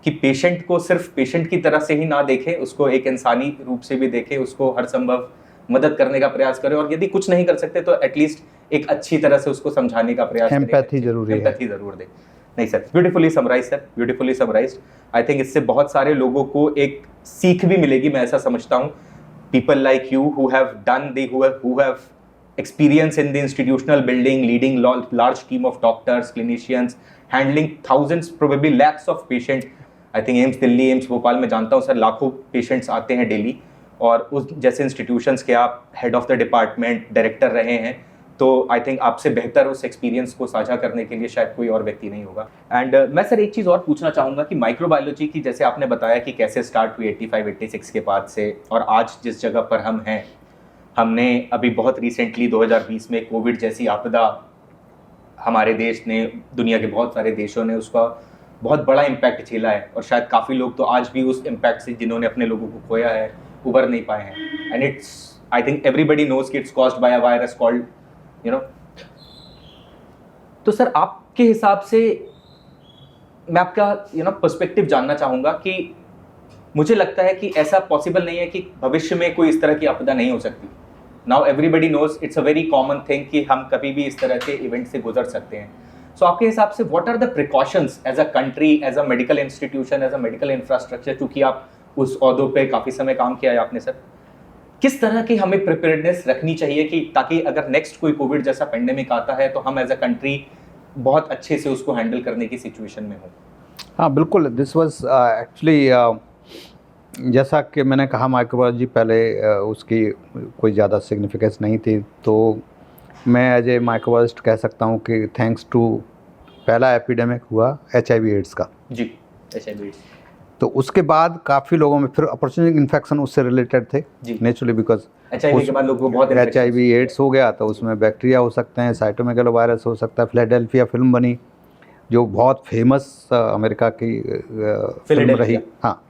कि पेशेंट को सिर्फ पेशेंट की तरह से ही ना देखें, उसको एक इंसानी रूप से भी देखें, उसको हर संभव मदद करने का प्रयास करें, और यदि कुछ नहीं कर सकते तो एटलीस्ट एक अच्छी तरह से उसको समझाने का प्रयास करें। एम्पैथी जरूरी है, एम्पैथी जरूर दें। नहीं sir, beautifully summarise sir, beautifully summarised. I think इससे बहुत सारे लोगों को एक सीख भी मिलेगी, मैं ऐसा समझता हूँ। People like you who have done the who have experience in the institutional building, leading large team of doctors, clinicians, handling thousands, probably lakhs of patient. I think AIIMS Delhi, AIIMS Bhopal में जानता हूँ सर, लाखों patients आते हैं daily, और उस जैसे institutions के आप head of the department, director रहे हैं, तो आई थिंक आपसे बेहतर उस एक्सपीरियंस को साझा करने के लिए शायद कोई और व्यक्ति नहीं होगा। एंड मैं सर एक चीज़ और पूछना चाहूँगा कि माइक्रोबायोलॉजी की, जैसे आपने बताया कि कैसे स्टार्ट हुई 85-86 के बाद से, और आज जिस जगह पर हम हैं, हमने अभी बहुत रिसेंटली 2020 में कोविड जैसी आपदा हमारे देश ने, दुनिया के बहुत सारे देशों ने उसका बहुत बड़ा इम्पैक्ट झेला है, और शायद काफ़ी लोग तो आज भी उस इम्पैक्ट से, जिन्होंने अपने लोगों को खोया है, उबर नहीं पाए हैं। And it's, I think everybody knows कि it's caused by a virus called, you know. तो सर आपके हिसाब से मैं आपका पर्सपेक्टिव जानना चाहूँगा कि मुझे लगता है कि ऐसा पॉसिबल नहीं है कि भविष्य में कोई इस तरह की आपदा नहीं हो सकती। Now everybody knows it's a very common thing कि हम कभी भी इस तरह के इवेंट से गुजर सकते हैं। सो आपके हिसाब से what are the precautions as a country, as a medical institution, as a medical infrastructure, क्योंकि आप उस ओहदों पे काफ़ी समय काम किया है आपने सर, किस तरह की हमें प्रिपेयर्डनेस रखनी चाहिए कि ताकि अगर नेक्स्ट कोई कोविड जैसा पेंडेमिक आता है तो हम एज अ कंट्री बहुत अच्छे से उसको हैंडल करने की सिचुएशन में हो? हाँ बिल्कुल, दिस वाज एक्चुअली जैसा कि मैंने कहा, माइक्रोबायोलॉजी पहले उसकी कोई ज़्यादा सिग्निफिकेंस नहीं थी, तो मैं एज ए माइक्रोबायोलॉजिस्ट कह सकता हूँ कि थैंक्स टू पहला एपिडेमिक हुआ HIV एड्स का जी, HIV एड्स, तो उसके बाद काफ़ी लोगों में फिर अपॉर्चुनिटी इन्फेक्शन उससे रिलेटेड थे नेचुरली, बिकॉज HIV के बाद लोगों को बहुत HIV एड्स हो गया, तो उसमें बैक्टीरिया हो सकते हैं, साइटोमेगालोवायरस हो सकता है। फिलाडेल्फिया फिल्म बनी जो बहुत फेमस अमेरिका की फिल्म रही। हाँ,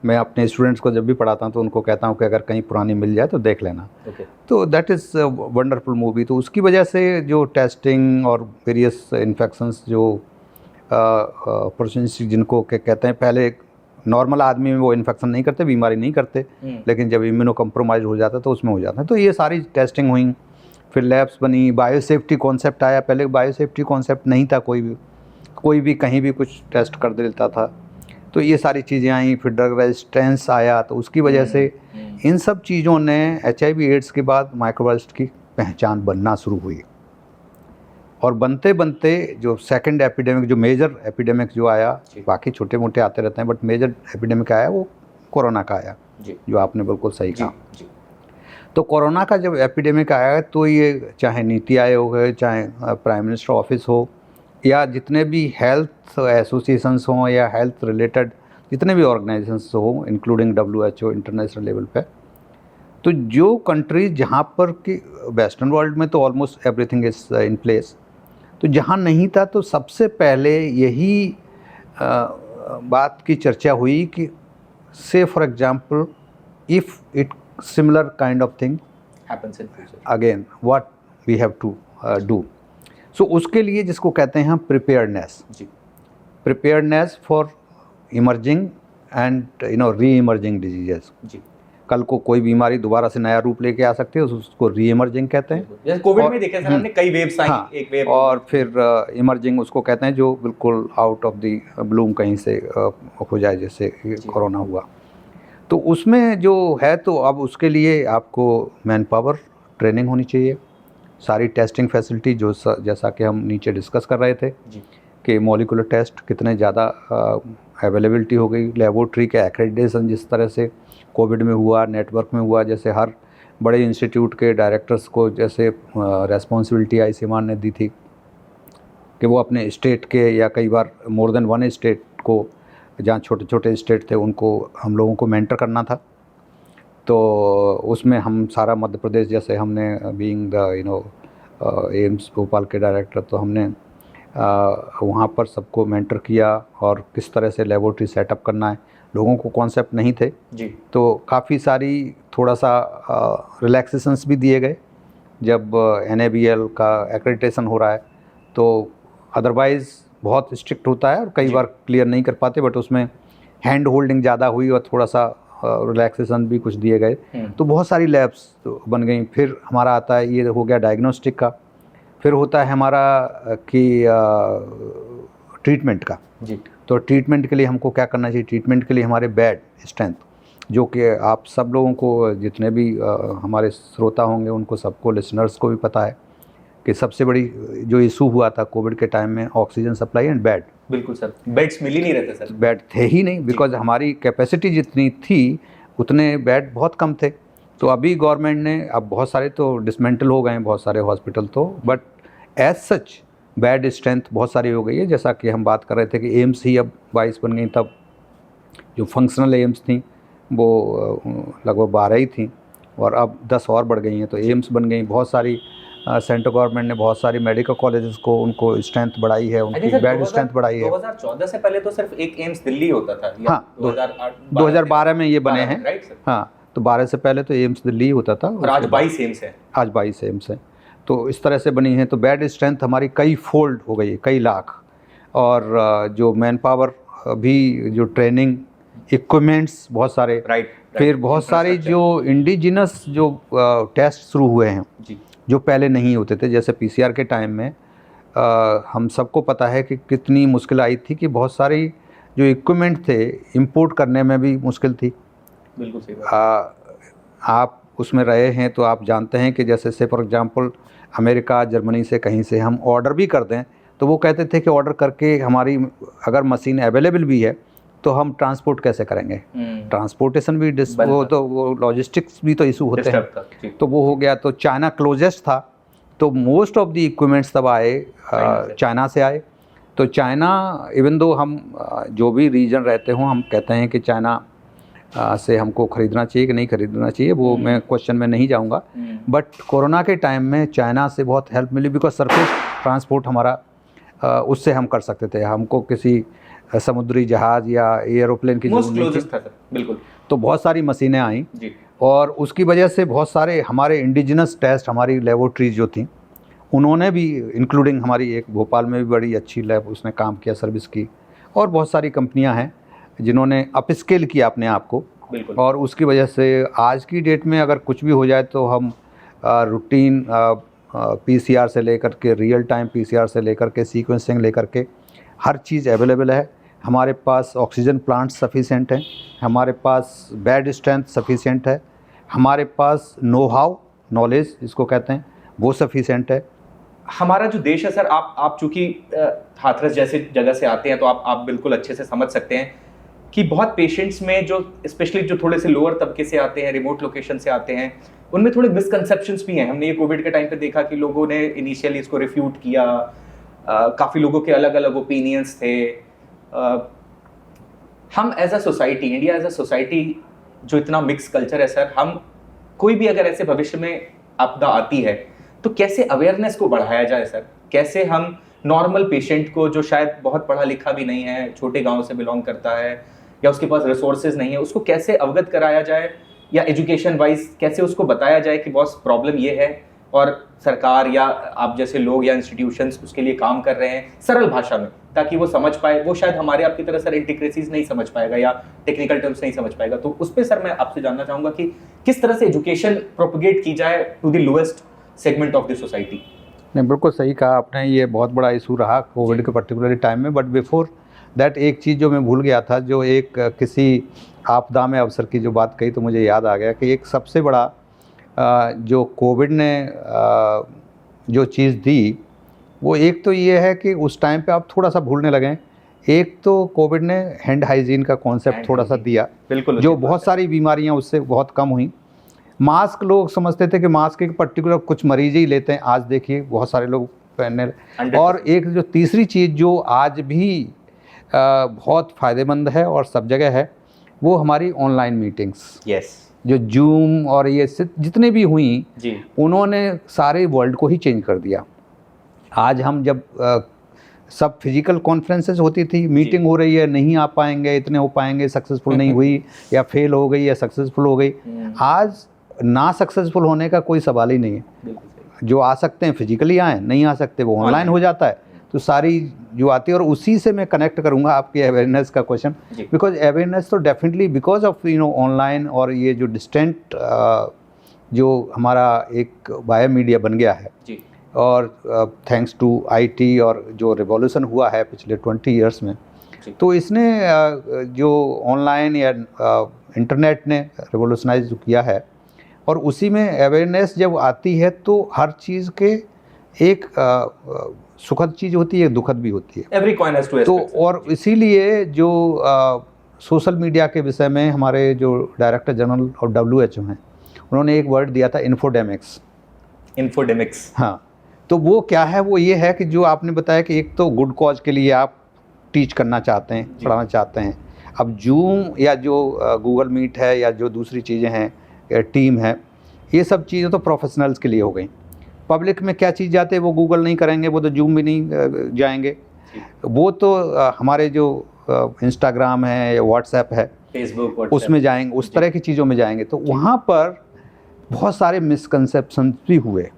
मैं अपने स्टूडेंट्स को जब भी पढ़ाता हूँ तो उनको कहता हूँ कि अगर कहीं पुरानी मिल जाए तो देख लेना। तो दैट इज़ वंडरफुल मूवी। तो उसकी वजह से जो टेस्टिंग और वेरियस इन्फेक्शंस जो अपॉर्चुनिटी जिनको कहते हैं, पहले नॉर्मल आदमी में वो इन्फेक्शन नहीं करते, बीमारी नहीं करते, लेकिन जब इम्यूनो कम्प्रोमाइज हो जाता है तो उसमें हो जाता है। तो ये सारी टेस्टिंग हुई, फिर लैब्स बनी, बायोसेफ्टी कॉन्सेप्ट आया। पहले बायोसेफ्टी कॉन्सेप्ट नहीं था, कोई भी कहीं भी कुछ टेस्ट कर देता था। तो ये सारी चीज़ें आई, फिर ड्रग रेजिस्टेंस आया, तो उसकी वजह से इन सब चीज़ों ने HIV एड्स के बाद माइक्रोबायोलॉजिस्ट की पहचान बनना शुरू हुई। और बनते बनते जो सेकंड एपिडेमिक, जो मेजर एपिडेमिक जो आया, बाकी छोटे मोटे आते रहते हैं, बट मेजर एपिडेमिक आया वो कोरोना का आया, जो आपने बिल्कुल सही कहा। तो कोरोना का जब एपिडेमिक आया तो ये चाहे नीति आयोग है, चाहे प्राइम मिनिस्टर ऑफिस हो, या जितने भी हेल्थ एसोसिएशंस हों या हेल्थ रिलेटेड जितने भी ऑर्गेनाइजेशंस हों, इंक्लूडिंग WHO इंटरनेशनल लेवल पे, तो जो कंट्रीज जहाँ पर कि वेस्टर्न वर्ल्ड में तो almost everything is in place, तो जहाँ नहीं था तो सबसे पहले यही बात की चर्चा हुई कि say for example if it similar kind of thing happens in future, again what we have to do. So उसके लिए जिसको कहते हैं हम preparedness, preparedness for emerging and reemerging diseases. जी, कल को कोई बीमारी दोबारा से नया रूप लेके आ सकती है, उसको री इमर्जिंग कहते हैं। जैसे कोविड में देखे सर हमने कई वेव्स आई, हाँ, एक वेव और फिर इमर्जिंग उसको कहते हैं जो बिल्कुल आउट ऑफ द ब्लूम कहीं से हो जाए, जैसे कोरोना हुआ। तो उसमें जो है, तो अब उसके लिए आपको मैन पावर ट्रेनिंग होनी चाहिए, सारी टेस्टिंग फैसिलिटी जो जैसा कि हम नीचे डिस्कस कर रहे थे जी, कि मॉलिकुलर टेस्ट कितने ज़्यादा अवेलेबिलिटी हो गई, लेबोरेटरी के एक्रेडिटेशन जिस तरह से कोविड में हुआ, नेटवर्क में हुआ, जैसे हर बड़े इंस्टीट्यूट के डायरेक्टर्स को जैसे रेस्पॉन्सिबिलिटी आईसीएमआर ने दी थी कि वो अपने स्टेट के या कई बार मोर देन वन स्टेट को, जहाँ छोटे छोटे स्टेट थे उनको हम लोगों को मेंटर करना था। तो उसमें हम सारा मध्य प्रदेश, जैसे हमने बीइंग द एम्स भोपाल के डायरेक्टर, तो हमने वहाँ पर सबको मेंटर किया और किस तरह से लेबोरेटरी सेटअप करना है। लोगों को कॉन्सेप्ट नहीं थे जी, तो काफ़ी सारी थोड़ा सा रिलैक्सेशंस भी दिए गए जब NABL का एक्रेडिटेशन हो रहा है। तो अदरवाइज़ बहुत स्ट्रिक्ट होता है और कई बार क्लियर नहीं कर पाते, बट उसमें हैंड होल्डिंग ज़्यादा हुई और थोड़ा सा रिलैक्सेशन भी कुछ दिए गए। तो बहुत सारी लैब्स बन गई। फिर हमारा आता है, ये हो गया डायग्नोस्टिक का, फिर होता है हमारा कि ट्रीटमेंट का। जी, तो ट्रीटमेंट के लिए हमको क्या करना चाहिए? ट्रीटमेंट के लिए हमारे बेड स्ट्रेंथ, जो कि आप सब लोगों को, जितने भी हमारे श्रोता होंगे उनको सबको, लिसनर्स को भी पता है कि सबसे बड़ी जो इशू हुआ था कोविड के टाइम में, ऑक्सीजन सप्लाई एंड बेड। बिल्कुल सर, बेड्स मिल ही नहीं रहे थे सर, बेड थे ही नहीं, बिकॉज हमारी कैपेसिटी जितनी थी उतने बेड बहुत कम थे। तो अभी गवर्नमेंट ने, अब बहुत सारे तो डिसमेंटल हो गए हैं बहुत सारे हॉस्पिटल तो, but as such bed strength बहुत सारी हो गई है। जैसा कि हम बात कर रहे थे कि एम्स ही अब 22 बन गई, तब जो फंक्शनल एम्स थी वो लगभग 12 ही थी और अब 10 और बढ़ गई हैं, तो एम्स बन गई। बहुत सारी सेंट्रल गवर्नमेंट ने बहुत सारी मेडिकल कॉलेजेस को, उनको स्ट्रेंथ बढ़ाई है, उनकी बेड स्ट्रेंथ बढ़ाई है। 2014 से पहले तो सिर्फ एक एम्स दिल्ली होता था, हाँ, 2012 में ये बने हैं, राइट सर? हाँ, तो 12 से पहले तो एम्स दिल्ली होता था और आज 22 एम्स है। आज 22 एम्स है। तो इस तरह से बनी है। तो बेड स्ट्रेंथ हमारी कई फोल्ड हो गई है, कई लाख। और जो मैन पावर भी, जो ट्रेनिंग इक्विपमेंट्स बहुत सारे, राइट, फिर बहुत सारे जो इंडिजिनस जो टेस्ट शुरू हुए हैं जी, जो पहले नहीं होते थे। जैसे PCR के टाइम में हम सबको पता है कि कितनी मुश्किल आई थी, कि बहुत सारी जो इक्विपमेंट थे इंपोर्ट करने में भी मुश्किल थी। बिल्कुल सही बात। आप उसमें रहे हैं तो आप जानते हैं कि जैसे से फॉर एग्जांपल अमेरिका, जर्मनी से कहीं से हम ऑर्डर भी कर दें तो वो कहते थे कि ऑर्डर करके हमारी अगर मशीन अवेलेबल भी है तो हम ट्रांसपोर्ट कैसे करेंगे? ट्रांसपोर्टेशन भी वो लॉजिस्टिक्स भी तो इशू होते हैं। तो वो हो गया। तो चाइना क्लोजेस्ट था, तो मोस्ट ऑफ द इक्विपमेंट्स तब आए चाइना से आए। तो चाइना, इवन दो हम जो भी रीजन रहते हों, हम कहते हैं कि चाइना से हमको ख़रीदना चाहिए कि नहीं ख़रीदना चाहिए, वो मैं क्वेश्चन में नहीं जाऊंगा। बट कोरोना के टाइम में चाइना से बहुत हेल्प मिली, बिकॉज सरफेस ट्रांसपोर्ट हमारा उससे हम कर सकते थे। हमको किसी समुद्री जहाज़ या एरोप्लेन की जरूरत नहीं थी। बिल्कुल। तो बहुत सारी मशीनें आईं जी, और उसकी वजह से बहुत सारे हमारे इंडिजिनस टेस्ट, हमारी लेबोरेटरीज जो थी उन्होंने भी, इंक्लूडिंग हमारी एक भोपाल में भी बड़ी अच्छी लैब उसने काम किया, सर्विस की, और बहुत सारी कंपनियां हैं जिन्होंने अपस्केल किया अपने आप को। बिल्कुल। और उसकी वजह से आज की डेट में अगर कुछ भी हो जाए तो हम रूटीन PCR से लेकर के रियल टाइम PCR से लेकर के सीक्वेंसिंग लेकर के हर चीज़ अवेलेबल है। हमारे पास ऑक्सीजन प्लांट सफिशिएंट हैं, हमारे पास बेड स्ट्रेंथ सफिशिएंट है, हमारे पास नो हाउ, नॉलेज जिसको कहते हैं, वो सफिशिएंट है। हमारा जो देश है सर, आप चूंकि हाथरस जैसे जगह से आते हैं तो आप बिल्कुल अच्छे से समझ सकते हैं कि बहुत पेशेंट्स में, जो स्पेशली जो थोड़े से लोअर तबके से आते हैं, रिमोट लोकेशन से आते हैं, उनमें थोड़े मिसकंसेप्शंस भी हैं। हमने ये कोविड के टाइम पे देखा कि लोगों ने इनिशियली इसको रिफ्यूट किया, काफ़ी लोगों के अलग अलग ओपिनियंस थे। हम as a society, India as a society जो इतना मिक्स कल्चर है सर, हम कोई भी अगर ऐसे भविष्य में आपदा आती है तो कैसे अवेयरनेस को बढ़ाया जाए सर? कैसे हम नॉर्मल पेशेंट को, जो शायद बहुत पढ़ा लिखा भी नहीं है, छोटे गांव से बिलोंग करता है या उसके पास रिसोर्सेज नहीं है, उसको कैसे अवगत कराया जाए, या एजुकेशन वाइज कैसे उसको बताया जाए कि बॉस प्रॉब्लम ये है, और सरकार या आप जैसे लोग या इंस्टीट्यूशंस उसके लिए काम कर रहे हैं सरल भाषा में, ताकि वो समझ पाए। वो शायद हमारे आपकी तरह सर इंटिक्रेसीज नहीं समझ पाएगा या टेक्निकल टर्म्स नहीं समझ पाएगा। तो उस पर सर मैं आपसे जानना चाहूँगा कि किस तरह से एजुकेशन प्रोपगेट की जाए to the lowest segment of the society. नहीं, बिल्कुल सही कहा आपने, ये बहुत बड़ा इशू रहा कोविड के पर्टिकुलर टाइम में। बट बिफोर दैट एक चीज़ जो मैं भूल गया था, जो एक किसी आपदा में अवसर की जो बात कही तो मुझे याद आ गया कि एक सबसे बड़ा जो कोविड ने जो चीज़ दी, वो एक तो ये है कि उस टाइम पे आप थोड़ा सा भूलने लगे। एक तो कोविड ने हैंड हाइजीन का कॉन्सेप्ट थोड़ा सा दिया, बिल्कुल, जो बहुत सारी बीमारियां उससे बहुत कम हुई। मास्क लोग समझते थे कि मास्क एक पर्टिकुलर कुछ मरीज ही लेते हैं, आज देखिए बहुत सारे लोग पहनने। और एक जो तीसरी चीज़ जो आज भी बहुत फ़ायदेमंद है और सब जगह है, वो हमारी ऑनलाइन मीटिंग्स। यस, जो जूम और ये जितने भी हुई जी, उन्होंने सारे वर्ल्ड को ही चेंज कर दिया। आज हम जब सब फिजिकल कॉन्फ्रेंसेस होती थी, मीटिंग हो रही है, नहीं आ पाएंगे, इतने हो पाएंगे, सक्सेसफुल नहीं हुई या फेल हो गई या सक्सेसफुल हो गई। आज ना सक्सेसफुल होने का कोई सवाल ही नहीं है। जो आ सकते हैं फिजिकली आए, नहीं आ सकते वो ऑनलाइन हो जाता है। तो सारी जो आती है, और उसी से मैं कनेक्ट करूंगा आपकी अवेयरनेस का क्वेश्चन, बिकॉज अवेयरनेस तो डेफिनेटली बिकॉज ऑफ ऑनलाइन और ये जो डिस्टेंट जो हमारा एक बायो मीडिया बन गया है जी, और थैंक्स टू आईटी और जो रिवॉल्यूशन हुआ है पिछले 20 इयर्स में, तो इसने जो ऑनलाइन या इंटरनेट ने रिवॉल्यूशनाइज किया है। और उसी में अवेयरनेस जब आती है तो हर चीज़ के एक सुखद चीज़ होती है, दुखद भी होती है। एवरी कॉइन हैज टू तो और इसीलिए जो सोशल मीडिया के विषय में हमारे जो डायरेक्टर जनरल और WHO हैं, उन्होंने एक वर्ड दिया था, इन्फोडेमिक्स। इन्फोडेमिक्स, हाँ, तो वो क्या है? वो ये है कि जो आपने बताया कि एक तो गुड कॉज के लिए आप टीच करना चाहते हैं, पढ़ाना चाहते हैं। अब जूम या जो गूगल मीट है या जो दूसरी चीज़ें हैं, टीम है, ये सब चीज़ें तो प्रोफेशनल्स के लिए हो गई। पब्लिक में क्या चीज़ जाते हैं वो गूगल नहीं करेंगे, वो तो जूम भी नहीं जाएंगे। वो तो हमारे जो इंस्टाग्राम है या व्हाट्सएप है, फेसबुक, उसमें जाएंगे, उस तरह की चीज़ों में जाएंगे। तो वहाँ पर बहुत सारे मिसकंसेप्शन भी हुए।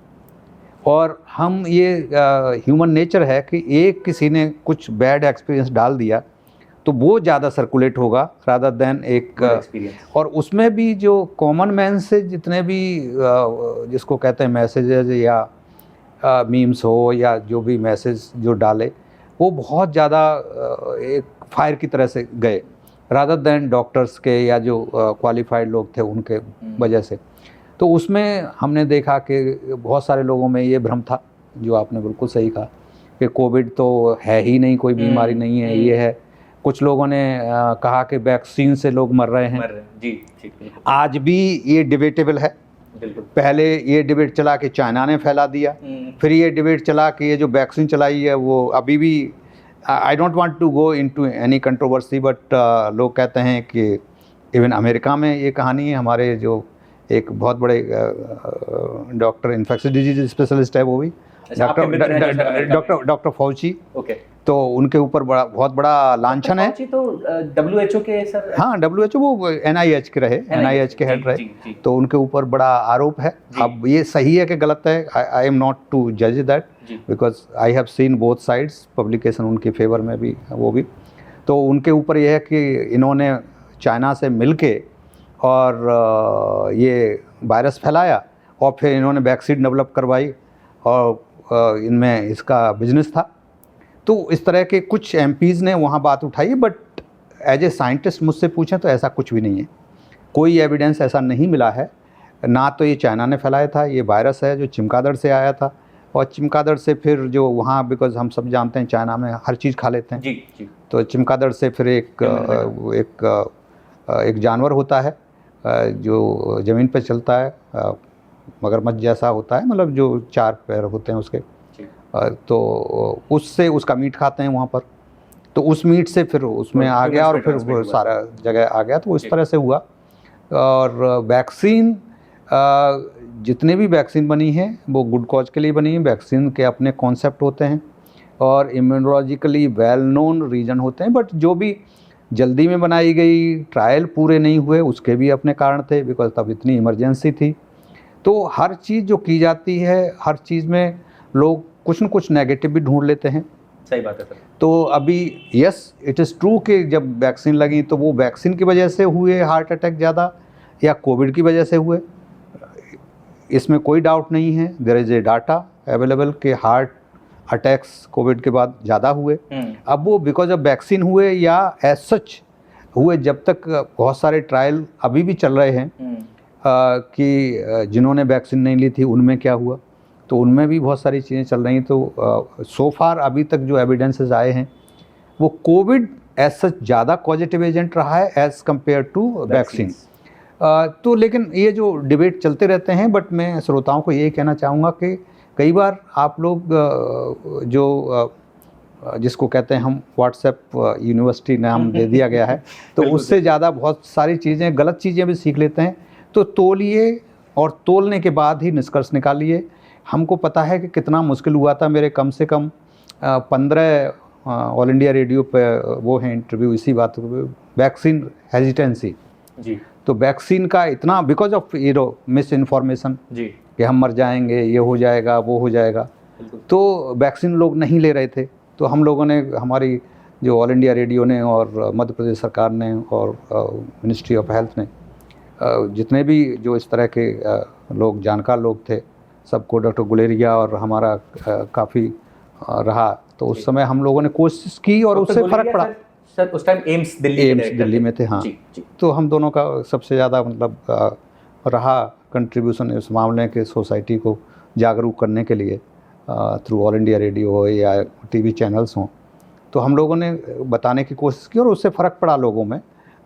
और हम ये ह्यूमन नेचर है कि एक किसी ने कुछ बैड एक्सपीरियंस डाल दिया तो वो ज़्यादा सर्कुलेट होगा रादर देन एक और उसमें भी जो कॉमन मैन से जितने भी जिसको कहते हैं मैसेजेस या मीम्स हो या जो भी मैसेज जो डाले, वो बहुत ज़्यादा एक फायर की तरह से गए रादर देन डॉक्टर्स के या जो क्वालिफाइड लोग थे उनके वजह से। तो उसमें हमने देखा कि बहुत सारे लोगों में ये भ्रम था, जो आपने बिल्कुल सही कहा कि कोविड तो है ही नहीं, कोई बीमारी नहीं है, ये है। कुछ लोगों ने कहा कि वैक्सीन से लोग मर रहे हैं। जी, आज भी ये डिबेटेबल है। पहले ये डिबेट चला कि चाइना ने फैला दिया, फिर ये डिबेट चला कि ये जो वैक्सीन चलाई है वो अभी भी, I don't want to go into any controversy, but लोग कहते हैं कि इवन अमेरिका में ये कहानी है। हमारे जो एक बहुत बड़े डॉक्टर इन्फेक्शियस डिजीज स्पेशलिस्ट है, वो भी डॉक्टर फौची, तो उनके ऊपर बहुत बड़ा लांछन है। तो WHO के सर, हाँ, WHO वो NIH के रहे, NIH के हेड रहे, तो उनके ऊपर बड़ा आरोप है। अब ये सही है कि गलत है, आई एम नॉट टू जज that, because I have seen both sides, publication उनके फेवर में भी, वो भी। तो उनके ऊपर ये है कि इन्होंने चाइना से मिलके और ये वायरस फैलाया और फिर इन्होंने वैक्सीन डेवलप करवाई और इनमें इसका बिजनेस था। तो इस तरह के कुछ MPs ने वहाँ बात उठाई, बट एज ए साइंटिस्ट मुझसे पूछें तो ऐसा कुछ भी नहीं है। कोई एविडेंस ऐसा नहीं मिला है। ना तो ये चाइना ने फैलाया था, ये वायरस है जो चिमगादड़ से आया था, और चिमगादड़ से फिर जो वहाँ, बिकॉज हम सब जानते हैं चाइना में हर चीज़ खा लेते हैं, जी। तो चिमगादड़ से फिर एक जानवर होता है जो ज़मीन पर चलता है, मगरमच्छ जैसा होता है, मतलब जो 4 पैर होते हैं उसके, तो उससे उसका मीट खाते हैं वहाँ पर। तो उस मीट से फिर उसमें आ गया और फिर वो सारा जगह आ गया, तो इस तरह से हुआ। और वैक्सीन, जितने भी वैक्सीन बनी हैं वो गुड कॉज के लिए बनी हैं। वैक्सीन के अपने कॉन्सेप्ट होते हैं और इम्यूनोलॉजिकली वेल नोन रीजन होते हैं, बट जो भी जल्दी में बनाई गई, ट्रायल पूरे नहीं हुए, उसके भी अपने कारण थे, बिकॉज तब इतनी इमरजेंसी थी। तो हर चीज़ जो की जाती है, हर चीज़ में लोग कुछ न कुछ नेगेटिव भी ढूंढ लेते हैं। सही बात है सर। तो अभी यस इट इज़ ट्रू कि जब वैक्सीन लगी तो वो वैक्सीन की वजह से हुए हार्ट अटैक ज़्यादा या कोविड की वजह से हुए, इसमें कोई डाउट नहीं है। There is a data available कि हार्ट अटैक्स कोविड के बाद ज़्यादा हुए। अब वो बिकॉज ऑफ वैक्सीन हुए या एज सच हुए, जब तक बहुत सारे ट्रायल अभी भी चल रहे हैं कि जिन्होंने वैक्सीन नहीं ली थी उनमें क्या हुआ, तो उनमें भी बहुत सारी चीज़ें चल रही हैं। तो सो फार अभी तक जो एविडेंसेस आए हैं वो कोविड एज सच ज़्यादा पॉजिटिव एजेंट रहा है एज़ कम्पेयर टू वैक्सीन। तो लेकिन ये जो डिबेट चलते रहते हैं, बट मैं श्रोताओं को ये कहना चाहूँगा कि कई बार आप लोग जिसको कहते हैं हम व्हाट्सएप यूनिवर्सिटी नाम दे दिया गया है, तो उससे ज़्यादा बहुत सारी चीज़ें गलत चीज़ें भी सीख लेते हैं। तो तोलिए और तोलने के बाद ही निष्कर्ष निकालिए। हमको पता है कि कितना मुश्किल हुआ था। मेरे कम से कम 15 ऑल इंडिया रेडियो पे वो हैं इंटरव्यू इसी बात पर, वैक्सीन हेजिटेंसी जी। तो वैक्सीन का इतना बिकॉज ऑफ मिस इन्फॉर्मेशन जी कि हम मर जाएंगे, ये हो जाएगा, वो हो जाएगा, तो वैक्सीन लोग नहीं ले रहे थे। तो हम लोगों ने, हमारी जो ऑल इंडिया रेडियो ने और मध्य प्रदेश सरकार ने और मिनिस्ट्री ऑफ हेल्थ ने, जितने भी जो इस तरह के लोग जानकार लोग थे, सबको, डॉक्टर गुलेरिया और हमारा काफ़ी रहा। तो उस समय हम लोगों ने कोशिश की और उससे फ़र्क पड़ा। सर उस टाइम एम्स दिल्ली में थे। हाँ जी। तो हम दोनों का सबसे ज़्यादा मतलब रहा कंट्रीब्यूशन इस मामले के, सोसाइटी को जागरूक करने के लिए थ्रू ऑल इंडिया रेडियो हो या टीवी चैनल्स हों। तो हम लोगों ने बताने की कोशिश की और उससे फ़र्क पड़ा लोगों में।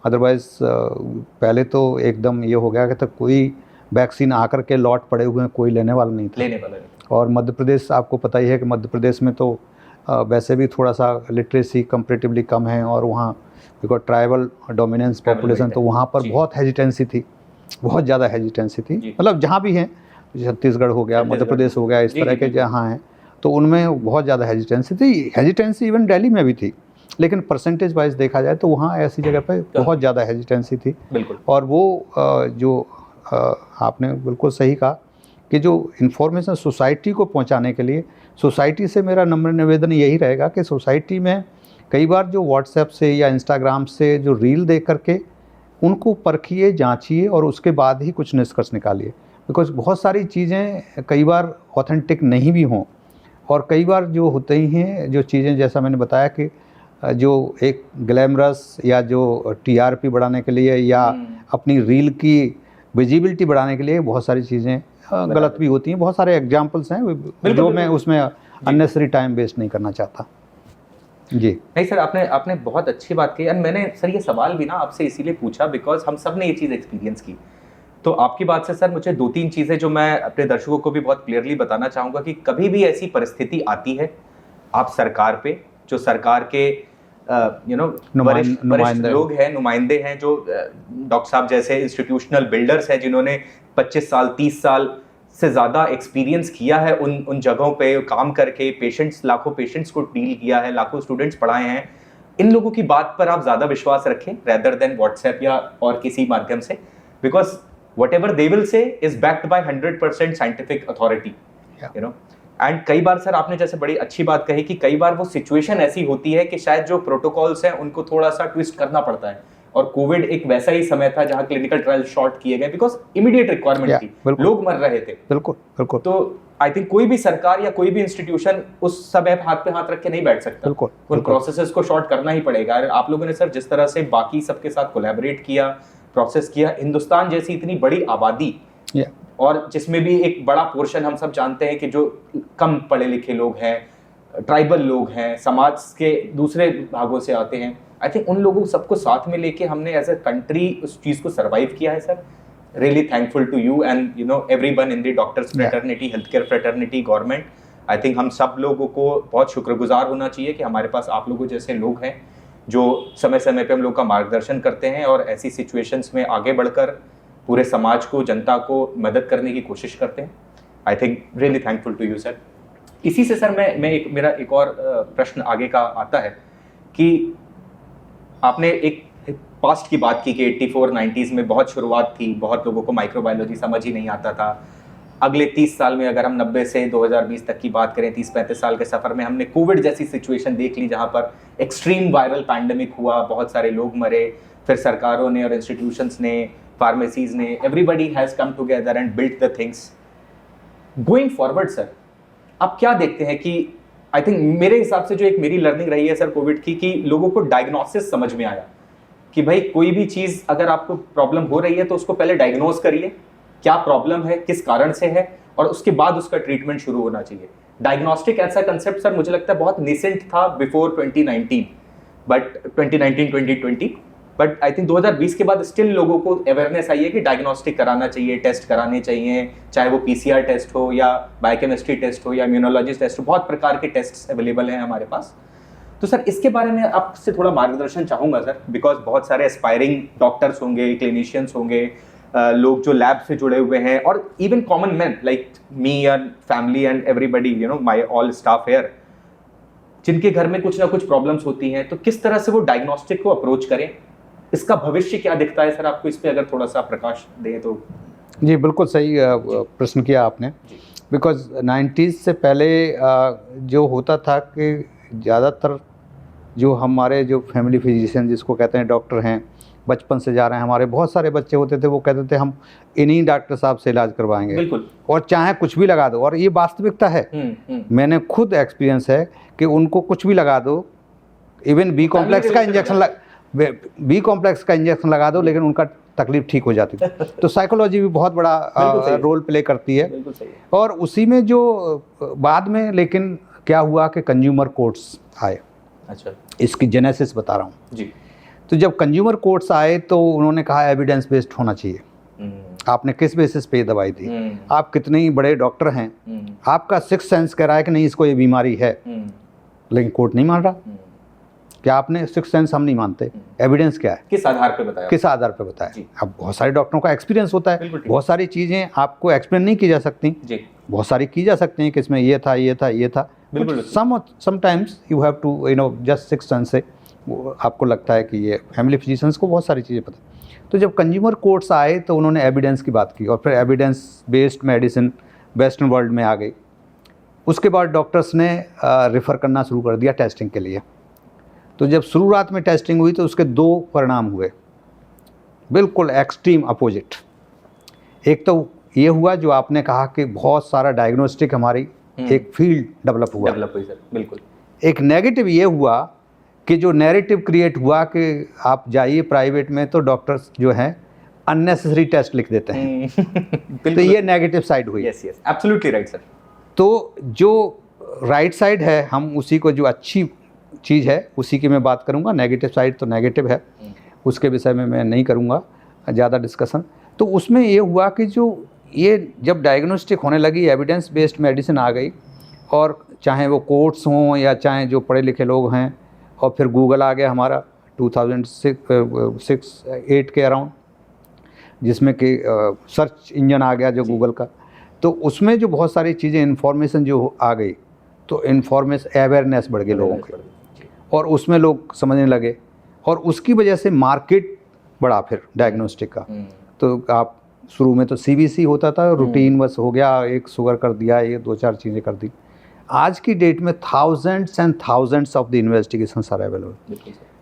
अदरवाइज़ पहले तो एकदम ये हो गया कि तक कोई वैक्सीन आकर के लौट पड़े हुए हैं, कोई लेने वाला नहीं था। और मध्य प्रदेश, आपको पता ही है कि मध्य प्रदेश में तो वैसे भी थोड़ा सा लिटरेसी कंपैरेटिवली कम है, और वहाँ बिकॉज ट्राइबल डोमिनेंस पॉपुलेशन, तो वहाँ पर बहुत हेजिटेंसी थी, बहुत ज़्यादा हेजिटेंसी थी। मतलब जहाँ भी हैं, छत्तीसगढ़ हो गया, मध्य प्रदेश हो गया, इस तरह के जहाँ हैं, तो उनमें बहुत ज़्यादा हेजिटेंसी थी। हेजिटेंसी इवन दिल्ली में भी थी, लेकिन परसेंटेज वाइज देखा जाए तो वहाँ ऐसी जगह पे बहुत ज़्यादा हेजिटेंसी थी। और वो जो आपने बिल्कुल सही कहा कि जो इन्फॉर्मेशन सोसाइटी को पहुंचाने के लिए, सोसाइटी से मेरा नम्र निवेदन यही रहेगा कि सोसाइटी में कई बार जो व्हाट्सएप से या इंस्टाग्राम से जो रील देख करके उनको परखिए, जांचिए और उसके बाद ही कुछ निष्कर्ष निकालिए। बिकॉज बहुत सारी चीज़ें कई बार ऑथेंटिक नहीं भी हों, और कई बार जो होते ही हैं जो चीज़ें, जैसा मैंने बताया कि जो एक ग्लैमरस या जो टीआरपी बढ़ाने के लिए या अपनी रील की विजिबिलिटी बढ़ाने के लिए बहुत सारी चीज़ें गलत भी होती हैं। बहुत सारे एग्जाम्पल्स हैं जो मैं उसमें अननेसेसरी टाइम वेस्ट नहीं करना चाहता। जी नहीं सर, आपने बहुत अच्छी बात कही। एंड मैंने सर ये सवाल भी ना आपसे इसीलिए पूछा बिकॉज हम सब ने ये चीज़ एक्सपीरियंस की। तो आपकी बात से सर मुझे 2-3 चीज़ें जो मैं अपने दर्शकों को भी बहुत क्लियरली बताना चाहूँगा कि कभी भी ऐसी परिस्थिति आती है, आप सरकार पे, जो सरकार के वरिष्ठ लोग हैं, नुमाइंदे हैं, जो डॉक्टर साहब जैसे इंस्टीट्यूशनल बिल्डर्स हैं, जिन्होंने 25 साल 30 साल से ज़्यादा एक्सपीरियंस किया है उन जगहों पे काम करके, लाखों पेशेंट्स को डील किया है, लाखों स्टूडेंट्स पढ़ाए हैं। इन लोगों की बात पर आप ज़्यादा विश्वास रखें रेदर देन व्हाट्सएप या और किसी माध्यम से, because whatever they will say is backed by 100% scientific authority, you know। And कई बार सर आपने जैसे बड़ी अच्छी बात कही कि कई बार वो सिचुएशन ऐसी होती है कि शायद जो प्रोटोकॉल्स हैं उनको थोड़ा सा ट्विस्ट करना पड़ता है, और कोविड एक वैसा ही समय था जहां क्लिनिकल ट्रायल शॉर्ट किए गए बिकॉज इमीडिएट रिक्वायरमेंट थी, लोग मर रहे थे। बिल्कुल। तो आई थिंक कोई भी सरकार या कोई भी इंस्टीट्यूशन उस समय हाथ पे हाथ रख के नहीं बैठ सकता, उन प्रोसेसेस को शॉर्ट करना ही पड़ेगा। आप लोगों ने सर जिस तरह से बाकी सबके साथ कोलैबोरेट किया, प्रोसेस किया, हिंदुस्तान जैसी इतनी बड़ी आबादी और जिसमें भी एक बड़ा पोर्शन हम सब जानते हैं कि जो कम पढ़े लिखे लोग हैं, ट्राइबल लोग हैं, समाज के दूसरे भागों से आते हैं, आई थिंक उन लोगों सबको साथ में लेके हमने एज अ कंट्री उस चीज़ को सर्वाइव किया है sir. Really thankful to you and everyone in the doctors fraternity, health care fraternity, government. I think हम सब लोगों को बहुत शुक्रगुजार होना चाहिए कि हमारे पास आप लोगों जैसे लोग हैं जो समय समय पे हम लोग का मार्गदर्शन करते हैं और ऐसी सिचुएशंस में आगे बढ़कर पूरे समाज को, जनता को मदद करने की कोशिश करते हैं। I think really thankful to you sir. इसी से सर मेरा एक और प्रश्न आगे का आता है कि आपने एक पास्ट की बात की कि 84-90s में बहुत शुरुआत थी, बहुत लोगों को माइक्रोबायोलॉजी समझ ही नहीं आता था, अगले 30 साल में अगर हम 90 से 2020 तक की बात करें, 30-35 साल के सफर में हमने कोविड जैसी सिचुएशन देख ली जहां पर एक्सट्रीम वायरल पैंडेमिक हुआ, बहुत सारे लोग मरे, फिर सरकारों ने और इंस्टीट्यूशंस ने, फार्मेसीज ने, everybody has come together and built the things. Going forward sir, आप क्या देखते हैं कि आई थिंक मेरे हिसाब से जो एक मेरी लर्निंग रही है सर कोविड की, कि लोगों को डायग्नोसिस समझ में आया कि भाई कोई भी चीज़ अगर आपको प्रॉब्लम हो रही है तो उसको पहले डायग्नोज करिए, क्या प्रॉब्लम है, किस कारण से है, और उसके बाद उसका ट्रीटमेंट शुरू होना चाहिए। डायग्नोस्टिक ऐसा कंसेप्ट सर मुझे लगता है बहुत निसेंट था before 2019, but 2019-2020, but I think 2020 के बाद स्टिल लोगों को अवेयरनेस आई है कि डायग्नोस्टिक कराना चाहिए, टेस्ट कराने चाहिए, चाहे वो पीसीआर टेस्ट हो या बायोकेमिस्ट्री टेस्ट हो या इम्यूनोलॉजी टेस्ट हो, बहुत प्रकार के टेस्ट अवेलेबल हैं हमारे पास। तो सर इसके बारे में आपसे थोड़ा मार्गदर्शन चाहूँगा सर, बिकॉज बहुत सारे एस्पायरिंग डॉक्टर्स होंगे, क्लिनिशियंस होंगे, लोग जो लैब से जुड़े हुए हैं, और even common man like me and family and everybody, you know, my all staff here, जिनके घर में कुछ ना कुछ प्रॉब्लम्स होती हैं, तो किस तरह से वो डायग्नोस्टिक को अप्रोच करें, इसका भविष्य क्या दिखता है सर आपको, इस पे अगर थोड़ा सा प्रकाश दें तो। जी बिल्कुल सही प्रश्न किया आपने, बिकॉज 90s से पहले जो होता था कि ज़्यादातर जो हमारे जो फैमिली फिजिशियन जिसको कहते हैं डॉक्टर हैं, बचपन से जा रहे हैं, हमारे बहुत सारे बच्चे होते थे, वो कहते थे हम इन्हीं डॉक्टर साहब से इलाज करवाएंगे, बिल्कुल, और चाहे कुछ भी लगा दो, और ये वास्तविकता है। मैंने खुद एक्सपीरियंस है कि उनको कुछ भी लगा दो, इवन बी कॉम्प्लेक्स का इंजेक्शन लगा दो, लेकिन उनका तकलीफ ठीक हो जाती थी। तो साइकोलॉजी भी बहुत बड़ा रोल प्ले करती है। और उसी में जो बाद में लेकिन क्या हुआ कि कंज्यूमर कोर्ट्स आए। अच्छा, इसकी जेनेसिस बता रहा हूँ जी। तो जब कंज्यूमर कोर्ट्स आए तो उन्होंने कहा एविडेंस बेस्ड होना चाहिए। आपने किस बेसिस पे दवाई दी, आप कितने ही बड़े डॉक्टर हैं, आपका सिक्स सेंस कह रहा है कि नहीं इसको ये बीमारी है, लेकिन कोर्ट नहीं मान रहा। क्या आपने सिक्स सेंस हम नहीं मानते, एविडेंस क्या है, किस आधार पे बताया, किस आधार पे बताया। अब बहुत सारे डॉक्टरों का एक्सपीरियंस होता है, बहुत सारी चीज़ें आपको एक्सप्लेन नहीं की जा सकती, बहुत सारी की जा सकती हैं कि इसमें ये था ये था ये था। Sometimes you have to you know just six sense से आपको लगता है कि ये फैमिली फिजिशियंस को बहुत सारी चीज़ें पता। तो जब कंज्यूमर कोर्ट्स आए तो उन्होंने एविडेंस की बात की, और फिर evidence based medicine western world में आ गई। उसके बाद डॉक्टर्स ने रेफ़र करना शुरू कर दिया टेस्टिंग के लिए। तो जब शुरुआत में टेस्टिंग हुई तो उसके दो परिणाम हुए, बिल्कुल एक्सट्रीम अपोजिट। एक तो ये हुआ जो आपने कहा कि बहुत सारा डायग्नोस्टिक हमारी एक फील्ड डेवलप हुई सर, बिल्कुल। एक नेगेटिव ये हुआ कि जो नैरेटिव क्रिएट हुआ कि आप जाइए प्राइवेट में तो डॉक्टर्स जो हैं अननेसेसरी टेस्ट लिख देते हैं। तो ये नेगेटिव साइड हुई। Yes yes, absolutely right sir. तो जो राइट साइड है, हम उसी को, जो अच्छी चीज़ है उसी की मैं बात करूंगा। नेगेटिव साइड तो नेगेटिव है, उसके विषय में मैं नहीं करूंगा ज़्यादा डिस्कशन। तो उसमें ये हुआ कि जो ये जब डायग्नोस्टिक होने लगी, एविडेंस बेस्ड मेडिसिन आ गई, और चाहे वो कोर्ट्स हों या चाहे जो पढ़े लिखे लोग हैं, और फिर गूगल आ गया हमारा 2006-8 के अराउंड, जिसमें कि सर्च इंजन आ गया जो गूगल का। तो उसमें जो बहुत सारी चीज़ें इन्फॉर्मेशन जो आ गई, तो इन्फॉर्मेशन अवेयरनेस बढ़ गई लोगों की, और उसमें लोग समझने लगे, और उसकी वजह से मार्केट बढ़ा फिर डायग्नोस्टिक का। तो आप शुरू में तो सीबीसी होता था, रूटीन बस हो गया, एक शुगर कर दिया, ये दो चार चीज़ें कर दी। आज की डेट में thousands and thousands of the investigations are available.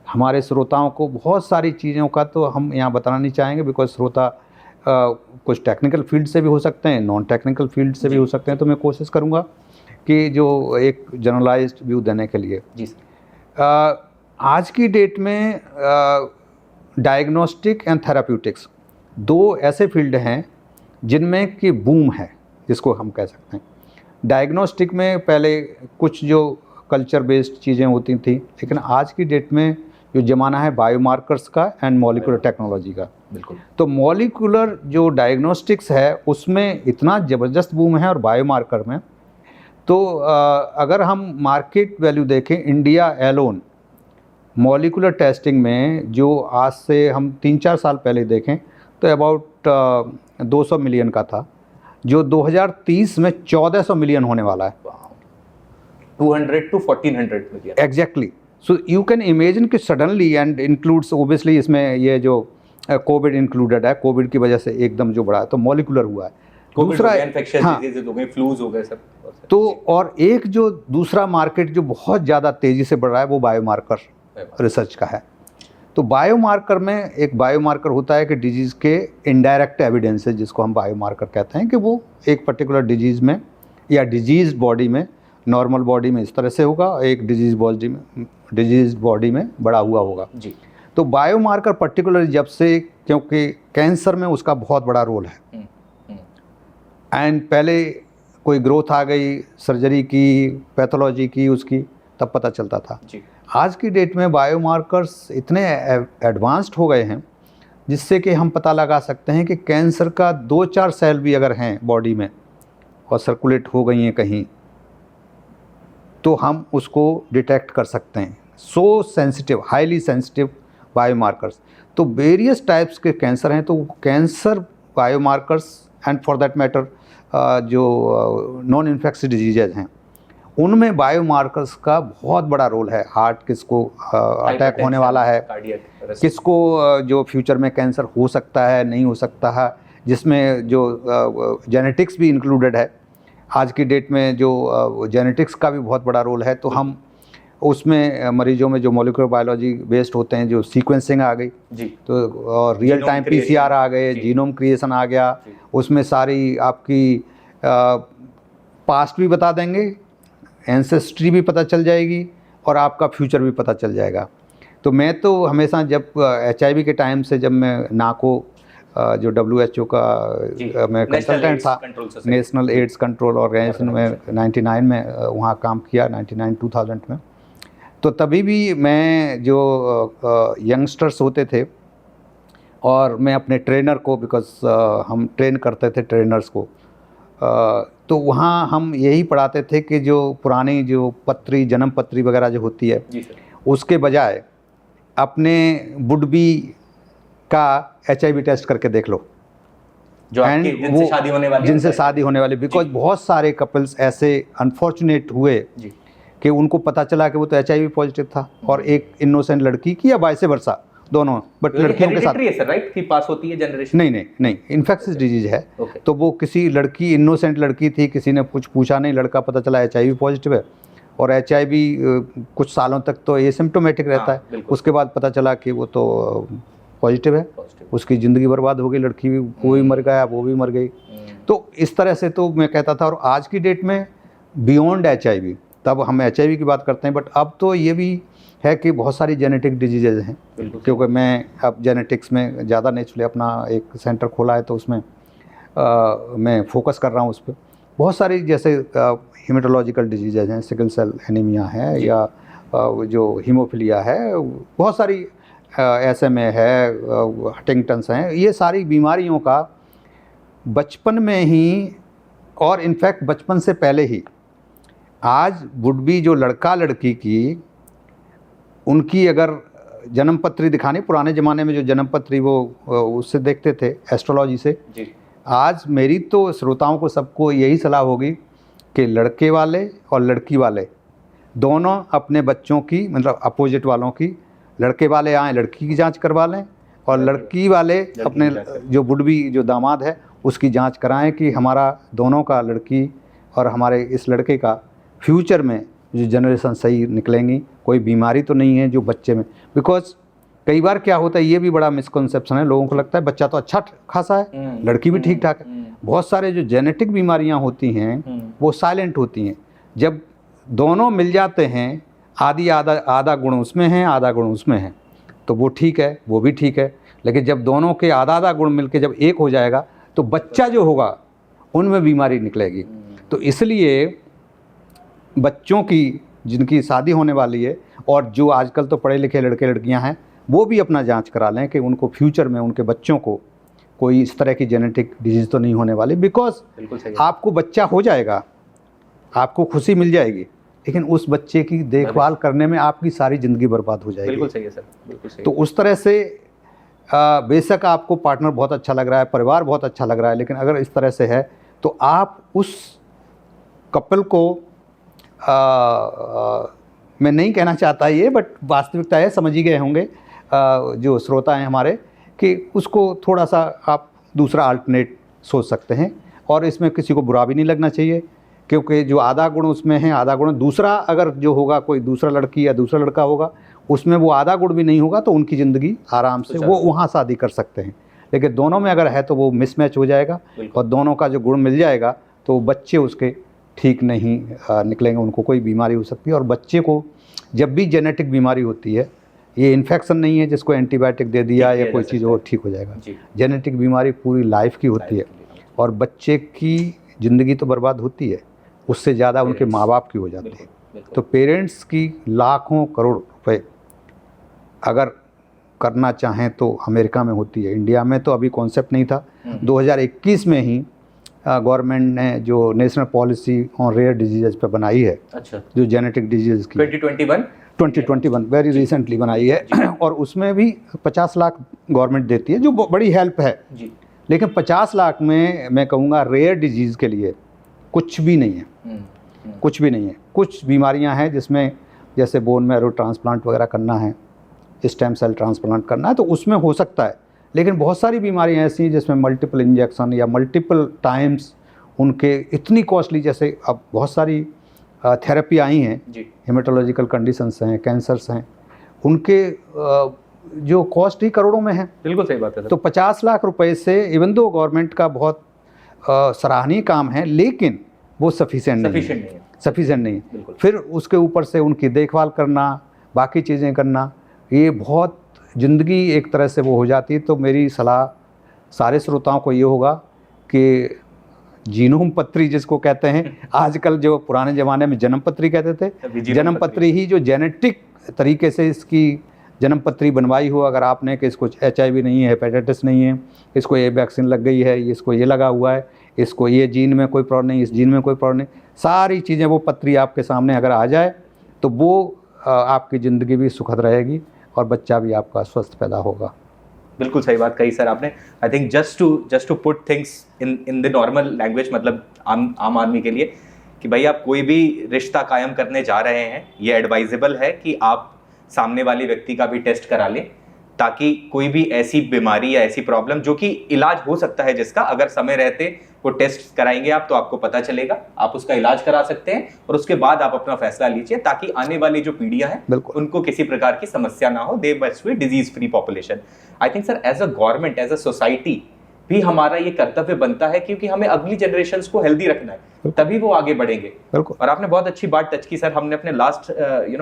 हमारे श्रोताओं को बहुत सारी चीज़ों का तो हम यहाँ बताना नहीं चाहेंगे, बिकॉज श्रोता कुछ टेक्निकल फील्ड से भी हो सकते हैं, नॉन टेक्निकल फील्ड से भी हो सकते हैं। तो मैं कोशिश करूँगा कि जो एक जनरलाइज्ड व्यू देने के लिए। जी आज की डेट में डायग्नोस्टिक एंड थेराप्यूटिक्स दो ऐसे फील्ड हैं जिनमें कि बूम है, जिसको हम कह सकते हैं। डायग्नोस्टिक में पहले कुछ जो कल्चर बेस्ड चीज़ें होती थी, लेकिन आज की डेट में जो ज़माना है बायोमार्कर्स का एंड मॉलिक्यूलर टेक्नोलॉजी का। बिल्कुल। तो मॉलिक्यूलर जो डायग्नोस्टिक्स है उसमें इतना ज़बरदस्त बूम है, और बायोमार्कर में तो अगर हम मार्केट वैल्यू देखें, इंडिया एलोन मॉलिक्यूलर टेस्टिंग में जो आज से हम 3-4 साल पहले देखें तो अबाउट 200 मिलियन का था, जो 2030 में 1400 मिलियन होने वाला है। 200 to 1400 million. Exactly. So you can imagine कि सडनली, एंड इंक्लूड्स ओबियसली इसमें ये जो कोविड इंक्लूडेड है, कोविड की वजह से एकदम जो बढ़ा है, तो मॉलिक्यूलर हुआ है। दूसरा इन्फेक्शियस हाँ, डिजीजेज हो गए, फ्लूज हो गए सब। तो और एक जो दूसरा मार्केट जो बहुत ज़्यादा तेज़ी से बढ़ रहा है वो बायोमार्कर रिसर्च का है। तो बायोमार्कर में एक बायोमार्कर होता है कि डिजीज़ के इनडायरेक्ट एविडेंसेस, जिसको हम बायोमार्कर कहते हैं, कि वो एक पर्टिकुलर डिजीज़ में या डिजीज़ बॉडी में, नॉर्मल बॉडी में इस तरह से होगा, एक डिजीज़ बॉडी में बड़ा हुआ होगा जी। तो बायोमार्कर पर्टिकुलर जब से, क्योंकि कैंसर में उसका बहुत बड़ा रोल है एंड पहले कोई ग्रोथ आ गई, सर्जरी की, पैथोलॉजी की उसकी, तब पता चलता था जी। आज की डेट में बायोमार्कर्स इतने एडवांस्ड हो गए हैं जिससे कि हम पता लगा सकते हैं कि कैंसर का 2-4 सेल भी अगर हैं बॉडी में और सर्कुलेट हो गई हैं कहीं, तो हम उसको डिटेक्ट कर सकते हैं। So sensitive, highly sensitive biomarkers. तो वेरियस टाइप्स के कैंसर हैं, तो cancer biomarkers and for that matter जो नॉन इन्फेक्शियस डिजीजेज हैं उनमें बायोमार्कर्स का बहुत बड़ा रोल है। हार्ट किसको अटैक होने वाला है, किसको जो फ्यूचर में कैंसर हो सकता है, नहीं हो सकता है, जिसमें जो जेनेटिक्स भी इंक्लूडेड है। आज की डेट में जो जेनेटिक्स का भी बहुत बड़ा रोल है। तो हम उसमें मरीजों में जो मॉलिक्यूलर बायोलॉजी बेस्ड होते हैं, जो सीक्वेंसिंग आ गई जी, तो और रियल टाइम PCR आ गए, जीनोम क्रिएशन आ गया, उसमें सारी आपकी पास्ट भी बता देंगे, एंसेस्ट्री भी पता चल जाएगी और आपका फ्यूचर भी पता चल जाएगा। तो मैं तो हमेशा जब HIV के टाइम से, जब मैं नाको जो WHO का मैं कंसल्टेंट था, नेशनल एड्स कंट्रोल ऑर्गेनाइजेशन में 99 में वहाँ काम किया, 2000 में, तो तभी भी मैं जो यंगस्टर्स होते थे और मैं अपने ट्रेनर को, बिकॉज हम ट्रेन करते थे ट्रेनर्स को, तो वहाँ हम यही पढ़ाते थे कि जो पुरानी जो पत्री, जन्म पत्री वगैरह जो होती है, उसके बजाय अपने बुड-बी का HIV टेस्ट करके देख लो, जो आपके जिनसे शादी होने वाली, बिकॉज बहुत सारे कपल्स ऐसे अनफॉर्चुनेट हुए कि उनको पता चला कि वो तो HIV पॉजिटिव था और एक इनोसेंट लड़की की, या वाइस वर्सा, दोनों, बट लड़कियों के साथ राइट की पास होती है जनरेशन। नहीं, इन्फेक्शियस डिजीज है। तो वो किसी लड़की, इनोसेंट लड़की थी, किसी ने कुछ पूछा नहीं, लड़का पता चला HIV पॉजिटिव है, और HIV कुछ सालों तक तो एसिम्प्टोमेटिक रहता है, उसके बाद पता चला कि वो तो पॉजिटिव है, उसकी ज़िंदगी बर्बाद हो गई, लड़की भी, वो भी मर गया, वो भी मर गई। तो इस तरह से तो मैं कहता था। और आज की डेट में बियॉन्ड HIV, तब हम HIV की बात करते हैं, बट अब तो ये भी है कि बहुत सारी जेनेटिक डिजीजेज हैं, क्योंकि मैं अब जेनेटिक्स में ज़्यादा नेचुरली अपना एक सेंटर खोला है, तो उसमें मैं फोकस कर रहा हूँ उस पर। बहुत सारी जैसे हीमेटोलॉजिकल डिजीजेज हैं, सिकल सेल एनीमिया है, या जो हीमोफिलिया है, बहुत सारी SMA है, हंटिंगटन्स हैं, ये सारी बीमारियों का बचपन में ही, और इनफैक्ट बचपन से पहले ही, आज बुड-बी जो लड़का लड़की की, उनकी अगर जन्म पत्री दिखानी, पुराने ज़माने में जो जन्म पत्री वो उससे देखते थे, एस्ट्रोलॉजी से जी। आज मेरी तो श्रोताओं को सबको यही सलाह होगी कि लड़के वाले और लड़की वाले दोनों अपने बच्चों की, मतलब अपोजिट वालों की, लड़के वाले आएँ लड़की की जांच करवा लें, और लड़की वाले अपने जो बुड-बी जो दामाद है उसकी जांच कराएं कि हमारा दोनों का, लड़की और हमारे इस लड़के का फ्यूचर में जो जनरेशन सही निकलेंगी, कोई बीमारी तो नहीं है जो बच्चे में। बिकॉज कई बार क्या होता है, ये भी बड़ा मिसकॉन्सेप्शन है, लोगों को लगता है बच्चा तो अच्छा खासा है, लड़की भी ठीक ठाक है। बहुत सारे जो जेनेटिक बीमारियां होती हैं वो साइलेंट होती हैं। जब दोनों मिल जाते हैं, आधा गुण उसमें है, आधा गुण उसमें है, तो वो ठीक है, वो भी ठीक है। लेकिन जब दोनों के आधा गुण मिलके जब एक हो जाएगा, तो बच्चा जो होगा उनमें बीमारी निकलेगी। तो इसलिए बच्चों की, जिनकी शादी होने वाली है, और जो आजकल तो पढ़े लिखे लड़के लड़कियां हैं, वो भी अपना जांच करा लें कि उनको फ्यूचर में, उनके बच्चों को कोई इस तरह की जेनेटिक डिजीज़ तो नहीं होने वाली। बिकॉज आपको बच्चा हो जाएगा, आपको खुशी मिल जाएगी, लेकिन उस बच्चे की देखभाल करने में आपकी सारी ज़िंदगी बर्बाद हो जाएगी। बिल्कुल सही है सर, बिल्कुल सही। तो उस तरह से बेशक आपको पार्टनर बहुत अच्छा लग रहा है, परिवार बहुत अच्छा लग रहा है, लेकिन अगर इस तरह से है तो आप उस कपल को मैं नहीं कहना चाहता ये, बट वास्तविकता है, समझ ही गए होंगे जो श्रोता हैं हमारे, कि उसको थोड़ा सा आप दूसरा अल्टरनेट सोच सकते हैं। और इसमें किसी को बुरा भी नहीं लगना चाहिए, क्योंकि जो आधा गुण उसमें है, आधा गुण दूसरा अगर जो होगा, कोई दूसरा लड़की या दूसरा लड़का होगा, उसमें वो आधा गुण भी नहीं होगा तो उनकी ज़िंदगी आराम से वो वहाँ शादी कर सकते हैं। लेकिन दोनों में अगर है तो वो मिसमैच हो जाएगा, और दोनों का जो गुण मिल जाएगा तो बच्चे उसके ठीक नहीं निकलेंगे, उनको कोई बीमारी हो सकती है। और बच्चे को जब भी जेनेटिक बीमारी होती है, ये इन्फेक्शन नहीं है जिसको एंटीबायोटिक दे दिया या कोई चीज़ और ठीक हो जाएगा। जेनेटिक बीमारी पूरी लाइफ की होती है, और बच्चे की ज़िंदगी तो बर्बाद होती है, उससे ज़्यादा उनके माँ बाप की हो जाती है। तो पेरेंट्स की लाखों करोड़ रुपए अगर करना चाहें तो अमेरिका में होती है, इंडिया में तो अभी कॉन्सेप्ट नहीं था। 2021 में ही गवर्नमेंट ने जो national policy on rare disease पे बनाई है, अच्छा, जो जेनेटिक डिजीज़ की 2021 वेरी रिसेंटली बनाई है, और उसमें भी 50 लाख गवर्नमेंट देती है, जो बड़ी हेल्प है जी। लेकिन 50 लाख में मैं कहूँगा रेयर डिजीज़ के लिए कुछ भी नहीं है, कुछ भी नहीं है। कुछ बीमारियां हैं जिसमें जैसे बोन मैरो ट्रांसप्लांट वगैरह करना है, स्टेम सेल ट्रांसप्लांट करना है, तो उसमें हो सकता है। लेकिन बहुत सारी बीमारियां ऐसी हैं जिसमें मल्टीपल इंजेक्शन या मल्टीपल टाइम्स उनके इतनी कॉस्टली, जैसे अब बहुत सारी थेरेपी आई हैं, हेमेटोलॉजिकल कंडीशंस हैं, कैंसर्स हैं, उनके जो कॉस्ट ही करोड़ों में है। बिल्कुल सही बात है। तो 50 लाख रुपए से इवन दो गवर्नमेंट का बहुत सराहनीय काम है, लेकिन वो सफिशिएंट नहीं है। फिर उसके ऊपर से उनकी देखभाल करना, बाकी चीज़ें करना, ये बहुत ज़िंदगी एक तरह से वो हो जाती है। तो मेरी सलाह सारे श्रोताओं को ये होगा कि जीनोम पत्री जिसको कहते हैं, आजकल जो पुराने ज़माने में जन्म पत्री कहते थे, जन्म पत्री ही जो जेनेटिक तरीके से इसकी जन्म पत्री बनवाई हो, अगर आपने कि इसको HIV नहीं है, हेपेटाइटिस नहीं है, इसको ये वैक्सीन लग गई है, इसको ये लगा हुआ है, इसको ये जीन में कोई प्रॉब्लम नहीं, इस जीन में कोई प्रॉब्लम नहीं, सारी चीज़ें वो पत्री आपके सामने अगर आ जाए तो वो आपकी ज़िंदगी भी सुखद रहेगी और बच्चा भी आपका स्वस्थ पैदा होगा। बिल्कुल सही बात कही सर आपने। I think just to put things in the normal language, मतलब आम आदमी के लिए, कि भाई आप कोई भी रिश्ता कायम करने जा रहे हैं, ये एडवाइजेबल है कि आप सामने वाले व्यक्ति का भी टेस्ट करा लें, ताकि कोई भी ऐसी बीमारी या ऐसी प्रॉब्लम जो कि इलाज हो सकता है, जिसका अगर समय रहते वो टेस्ट कराएंगे आप तो आपको पता चलेगा, आप उसका इलाज करा सकते हैं और उसके बाद आप अपना फैसला लीजिए, ताकि आने वाली जो पीढ़ियां हैं उनको किसी प्रकार की समस्या ना हो, they must be disease free population. I think sir as a government, as a society भी हमारा ये कर्तव्य बनता है, क्योंकि हमें अगली जनरेशंस को हेल्दी रखना है, तभी वो आगे बढ़ेंगे। और आपने बहुत अच्छी बात टच की सर, हमने अपने लास्ट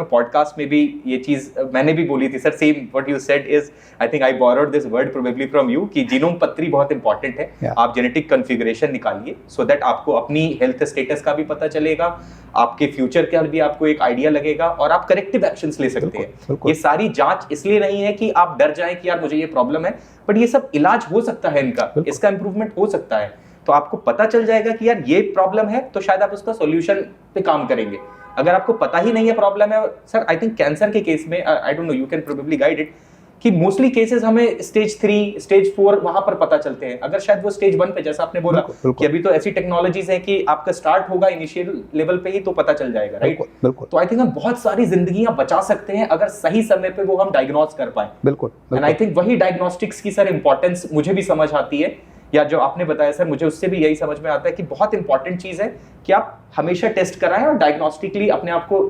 पॉडकास्ट में भी ये चीज मैंने भी बोली थी sir, same what you said is, I think I borrowed this word probably from you, कि जीनोम पत्री बहुत इंपॉर्टेंट है। आप जेनेटिक कॉन्फ़िगरेशन निकालिए सो दैट आपको अपनी हेल्थ स्टेटस का भी पता चलेगा, आपके फ्यूचर का भी आपको एक आइडिया लगेगा और आप करेक्टिव एक्शंस ले सकते हैं। ये सारी जांच इसलिए नहीं है कि आप डर जाएं कि यार मुझे ये प्रॉब्लम है, बट ये सब इलाज हो सकता है, इनका इसका इंप्रूवमेंट हो सकता है। तो आपको पता चल जाएगा कि यार ये प्रॉब्लम है, तो शायद आप उसका सॉल्यूशन पे काम करेंगे। अगर आपको पता ही नहीं है प्रॉब्लम है सर, आई थिंक कैंसर के केस में, I don't know, you can probably guide it, कि मोस्टली केसेस हमें स्टेज 3 स्टेज 4 वहां पर पता चलते हैं। अगर शायद वो स्टेज 1 पे, जैसा आपने बोला कि अभी तो ऐसी टेक्नोलॉजीज है कि आपका स्टार्ट होगा इनिशियल लेवल पे ही तो पता चल जाएगा, राइट? तो आई थिंक हम बहुत सारी जिंदगियां बचा सकते हैं अगर सही समय पे वो हम डायग्नोज कर पाए। बिल्कुल। एंड आई थिंक वही डायग्नोस्टिक्स की सर इंपॉर्टेंस मुझे भी समझ आती है, या जो आपने बताया सर मुझे उससे भी यही समझ में आता है कि बहुत इंपॉर्टेंट चीज है कि आप हमेशा टेस्ट कराएं और डायग्नोस्टिकली अपने आप को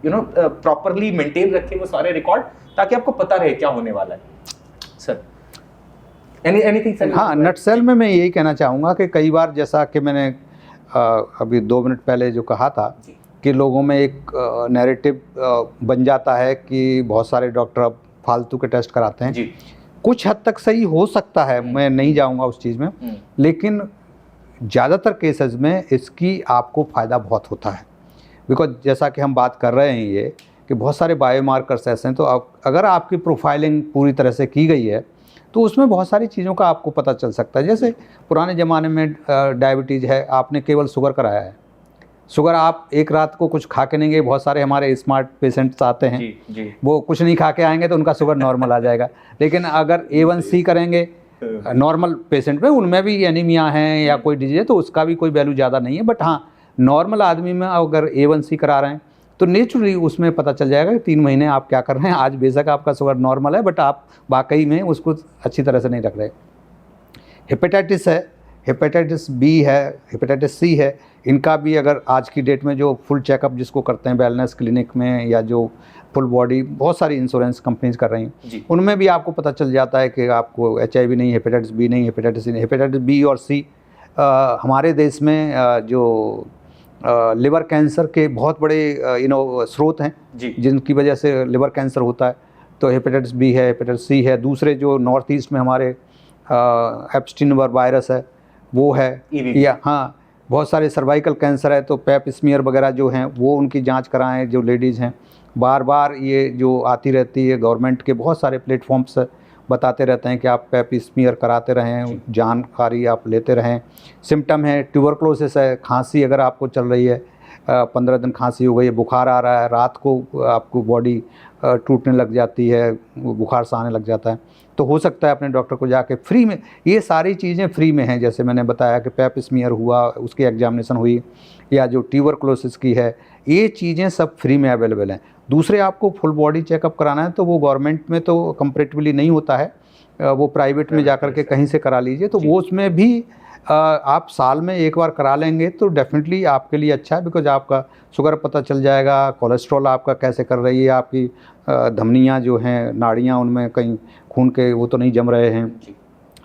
प्रॉपरली मेंटेन रखें वो सारे रिकॉर्ड, ताकि आपको पता रहे क्या होने वाला है। Sir anything sir? हाँ, नटसेल में मैं यही कहना चाहूँगा कि कई बार, जैसा कि मैंने अभी 2 मिनट पहले जो कहा था कि लोगों में एक नैरेटिव बन जाता है कि बहुत सारे डॉक्टर अब फालतू के टेस्ट कराते हैं जी। कुछ हद तक सही हो सकता है, मैं नहीं जाऊँगा उस चीज़ में, लेकिन ज़्यादातर केसेस में इसकी आपको फ़ायदा बहुत होता है। बिकॉज जैसा कि हम बात कर रहे हैं ये कि बहुत सारे बायोमार्कर्स ऐसे हैं, तो अगर आपकी प्रोफाइलिंग पूरी तरह से की गई है तो उसमें बहुत सारी चीज़ों का आपको पता चल सकता है। जैसे पुराने ज़माने में डायबिटीज़ है, आपने केवल शुगर कराया है, शुगर आप एक रात को कुछ खा के नहीं गए, बहुत सारे हमारे स्मार्ट पेशेंट्स आते हैं जी। वो कुछ नहीं खा के आएंगे तो उनका शुगर नॉर्मल आ जाएगा। लेकिन अगर A1C करेंगे नॉर्मल पेशेंट में, उनमें भी एनीमिया है या कोई डिजीज है तो उसका भी कोई वैल्यू ज़्यादा नहीं है, बट हाँ नॉर्मल आदमी में अगर A1C करा रहे हैं तो नेचुरली उसमें पता चल जाएगा कि 3 महीने आप क्या कर रहे हैं। आज बेशक आपका शुगर नॉर्मल है, बट आप वाकई में उसको अच्छी तरह से नहीं रख रहे। हेपेटाइटिस है, हेपेटाइटिस बी है, हेपेटाइटिस सी है, इनका भी अगर आज की डेट में जो फुल चेकअप जिसको करते हैं वेलनेस क्लिनिक में या जो फुल बॉडी बहुत सारी इंश्योरेंस कंपनीज कर रही हैं, उनमें भी आपको पता चल जाता है कि आपको HIV नहीं, हेपेटाइटिस बी नहीं, हेपेटाइटिस सी नहीं। हेपेटाइटिस बी और सी हमारे देश में जो लिवर कैंसर के बहुत बड़े स्रोत हैं जिनकी वजह से लिवर कैंसर होता है। तो हेपेटाइटिस बी है, हेपेटाइटिस सी है, दूसरे जो नॉर्थ ईस्ट में हमारे एप्स्टीन वायरस है वो है, या हाँ बहुत सारे सर्वाइकल कैंसर है, तो पैप स्मीयर वगैरह जो हैं वो उनकी जांच कराएं जो लेडीज़ हैं। बार बार ये जो आती रहती है, गवर्नमेंट के बहुत सारे प्लेटफॉर्म्स बताते रहते हैं कि आप पैप स्मीयर कराते रहें, जानकारी आप लेते रहें। सिम्टम है ट्यूबरक्लोसिस है, खांसी अगर आपको चल रही है, 15 दिन खांसी हो गई है, बुखार आ रहा है, रात को आपको बॉडी टूटने लग जाती है, बुखार सा आने लग जाता है, तो हो सकता है अपने डॉक्टर को जाके फ्री में, ये सारी चीज़ें फ्री में हैं। जैसे मैंने बताया कि पैप स्मीयर हुआ, उसकी एग्जामिनेशन हुई, या जो ट्यूबरक्लोसिस की है, ये चीज़ें सब फ्री में अवेलेबल हैं। दूसरे आपको फुल बॉडी चेकअप कराना है तो वो गवर्नमेंट में तो कंपैरेटिवली नहीं होता है, वो प्राइवेट में जाकर के कहीं से करा लीजिए, तो वो उसमें भी आप साल में एक बार करा लेंगे तो डेफिनेटली आपके लिए अच्छा है, बिकॉज आपका शुगर पता चल जाएगा, कोलेस्ट्रॉल आपका कैसे कर रही है, आपकी धमनियाँ जो हैं, नाड़ियाँ, उनमें कहीं खून के वो तो नहीं जम रहे हैं,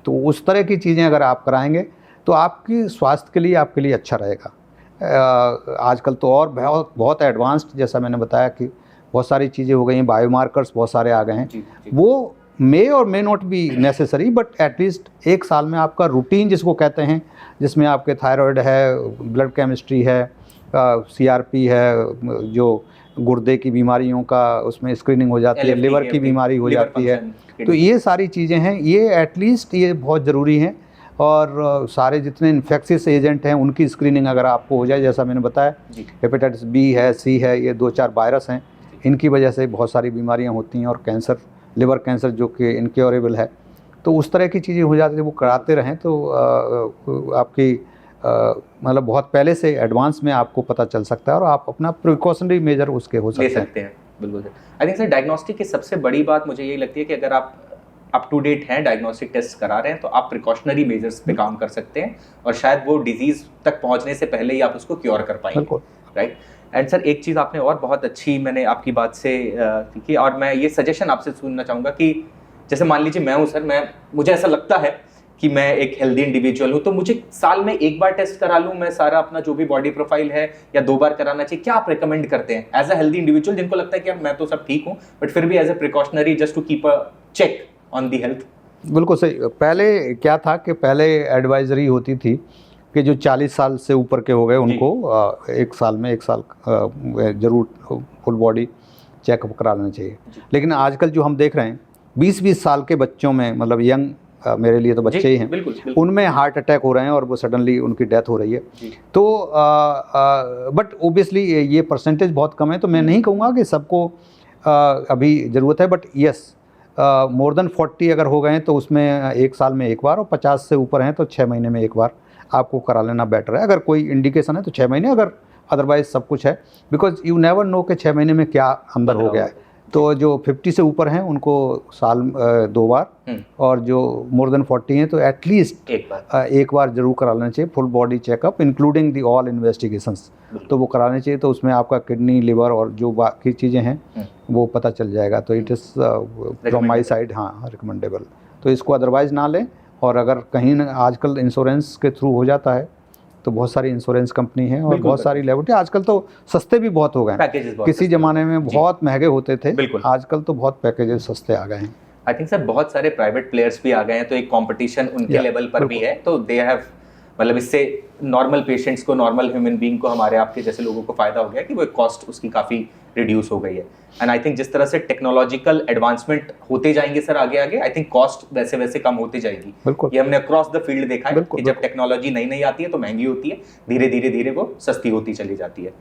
तो उस तरह की चीज़ें अगर आप कराएंगे तो आपकी स्वास्थ्य के लिए आपके लिए अच्छा रहेगा। आजकल तो और बहुत एडवांस्ड, जैसा मैंने बताया कि बहुत सारी चीज़ें हो गई हैं, बायोमार्कर्स बहुत सारे आ गए हैं, वो मे और may not be necessary, but at least एक साल में आपका रूटीन जिसको कहते हैं, जिसमें आपके थायराइड है, ब्लड केमिस्ट्री है, CRP है, जो गुर्दे की बीमारियों का उसमें स्क्रीनिंग हो जाती है, लिवर की बीमारी हो जाती है, तो ये सारी चीज़ें हैं, ये एटलीस्ट ये बहुत ज़रूरी हैं। और सारे जितने इन्फेक्शियस एजेंट हैं उनकी स्क्रीनिंग अगर आपको हो जाए, जैसा मैंने बताया हेपेटाइटिस बी है, सी है, ये 2-4 वायरस हैं, इनकी वजह से बहुत सारी बीमारियां होती हैं, और कैंसर, लिवर कैंसर जो कि इनक्योरेबल है, तो उस तरह की चीज़ें हो जाती है। वो कराते रहें तो आपकी मतलब बहुत पहले से एडवांस में आपको पता चल सकता है, और आप अपना प्रिकॉशनरी मेजर उसके हो सकते हैं। बिल्कुल। आई थिंक सर डायग्नोस्टिक की सबसे बड़ी बात मुझे यही लगती है कि अगर आप अप टू डेट हैं, डायग्नोस्टिक टेस्ट करा रहे हैं, तो आप प्रिकॉशनरी मेजर्स पे काम कर सकते हैं, और शायद वो डिजीज़ तक पहुंचने से पहले ही आप उसको क्योर कर पाएंगे, राइट। एंड सर एक चीज़ आपने और बहुत अच्छी मैंने आपकी बात से सीखी, और मैं ये सजेशन आपसे सुनना चाहूँगा कि जैसे मान लीजिए मैं हूँ सर, मुझे ऐसा लगता है कि मैं एक हेल्दी इंडिविजुअल हूँ, तो मुझे साल में एक बार टेस्ट करा लूँ मैं सारा अपना जो भी बॉडी प्रोफाइल है, या 2 बार कराना चाहिए? क्या आप रिकमेंड करते हैं एज अ हेल्दी इंडिविजुअल जिनको लगता है कि यार मैं तो सब ठीक हूँ, बट फिर भी as a precautionary just to keep a check on the health? बिल्कुल सही। पहले क्या था कि पहले एडवाइजरी होती थी कि जो 40 साल से ऊपर के हो गए उनको एक साल में 1 साल ज़रूर फुल बॉडी चेकअप करा लेना चाहिए। लेकिन आजकल जो हम देख रहे हैं 20-20 साल के बच्चों में, मतलब यंग, मेरे लिए तो बच्चे ही हैं, बिल्कुल, उनमें हार्ट अटैक हो रहे हैं और वो सडनली उनकी डेथ हो रही है। तो बट ओबियसली ये परसेंटेज बहुत कम है, तो मैं नहीं कहूँगा कि सबको अभी ज़रूरत है, बट यस मोर देन 40 अगर हो गए हैं तो उसमें 1 साल में 1 बार, और 50 से ऊपर हैं तो 6 महीने में 1 बार आपको करा लेना बेटर है। अगर कोई इंडिकेशन है तो 6 महीने, अगर अदरवाइज सब कुछ है, बिकॉज यू नेवर नो कि 6 महीने में क्या अंदर हो गया है। तो जो 50 से ऊपर हैं उनको साल 2 बार, और जो मोर देन 40 हैं तो एटलीस्ट एक बार जरूर करा लेना चाहिए full body checkup, including the all investigations. तो वो कराने चाहिए, तो उसमें आपका किडनी, लिवर और जो बाकी चीज़ें हैं वो पता चल जाएगा। तो it is from my side हाँ रिकमेंडेबल। तो इसको अदरवाइज़ ना लें, और अगर कहीं आजकल इंश्योरेंस के थ्रू हो जाता है तो बहुत सारी इंश्योरेंस कंपनी है, और बहुत सारी लेबोरेटरी, आजकल तो सस्ते भी बहुत हो गए हैं। किसी ज़माने में बहुत महंगे होते थे, आजकल तो बहुत पैकेजेस सस्ते आ गए हैं। आई थिंक सर बहुत सारे प्राइवेट प्लेयर्स भी आ गए हैं, तो एक कंपटीशन उनके लेवल पर भी है, तो दे हैव, मतलब इससे नॉर्मल पेशेंट्स को, नॉर्मल ह्यूमन बीइंग को, हमारे आपके जैसे लोगों को फायदा हो गया कि वो कॉस्ट उसकी काफ़ी रिड्यूस हो गई है। एंड आई थिंक जिस तरह से टेक्नोलॉजिकल एडवांसमेंट होते जाएंगे सर आगे आगे, आई थिंक कॉस्ट वैसे वैसे कम होती जाएगी। ये हमने अक्रॉस द फील्ड देखा है कि जब टेक्नोलॉजी नई नई आती है तो महंगी होती है, धीरे धीरे धीरे वो सस्ती होती चली जाती है।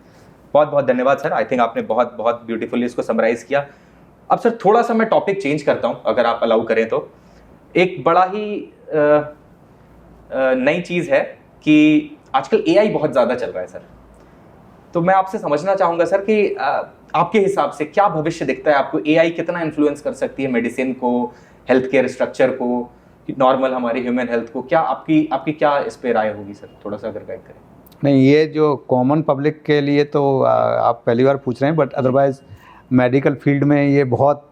बहुत बहुत धन्यवाद सर, आई थिंक आपने बहुत बहुत ब्यूटीफुली इसको समराइज किया। अब सर थोड़ा सा मैं टॉपिक चेंज करता हूँ अगर आप अलाउ करें तो। एक बड़ा ही नई चीज़ है कि आजकल AI बहुत ज़्यादा चल रहा है सर, तो मैं आपसे समझना चाहूँगा सर कि आपके हिसाब से क्या भविष्य दिखता है आपको? AI कितना इन्फ्लुएंस कर सकती है मेडिसिन को, हेल्थ केयर स्ट्रक्चर को, नॉर्मल हमारे ह्यूमन हेल्थ को, क्या आपकी क्या इस पे राय होगी सर, थोड़ा सा अगर गाइड करें। नहीं, ये जो कॉमन पब्लिक के लिए तो आप पहली बार पूछ रहे हैं, बट अदरवाइज मेडिकल फील्ड में ये बहुत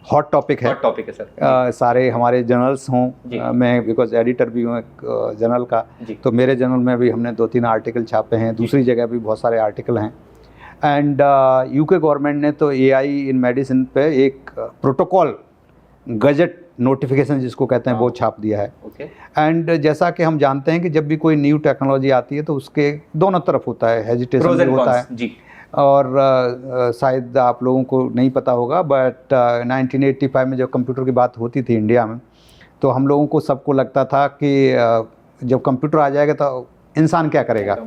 हॉट टॉपिक है। हॉट टॉपिक है सर। सारे हमारे जर्नल्स हों, मैं बिकॉज एडिटर भी हूँ एक जर्नल का, तो मेरे जर्नल में भी हमने 2-3 आर्टिकल छापे हैं, दूसरी जगह भी बहुत सारे आर्टिकल हैं। एंड यूके गवर्नमेंट ने तो एआई इन मेडिसिन पे एक प्रोटोकॉल गजट नोटिफिकेशन जिसको कहते हैं वो छाप दिया है। एंड जैसा कि हम जानते हैं कि जब भी कोई न्यू टेक्नोलॉजी आती है तो उसके दोनों तरफ होता है, हेजिटेशन भी होता है जी। और शायद आप लोगों को नहीं पता होगा, बट 1985 में जब कंप्यूटर की बात होती थी इंडिया में, तो हम लोगों को सबको लगता था कि जब कंप्यूटर आ जाएगा तो इंसान क्या करेगा।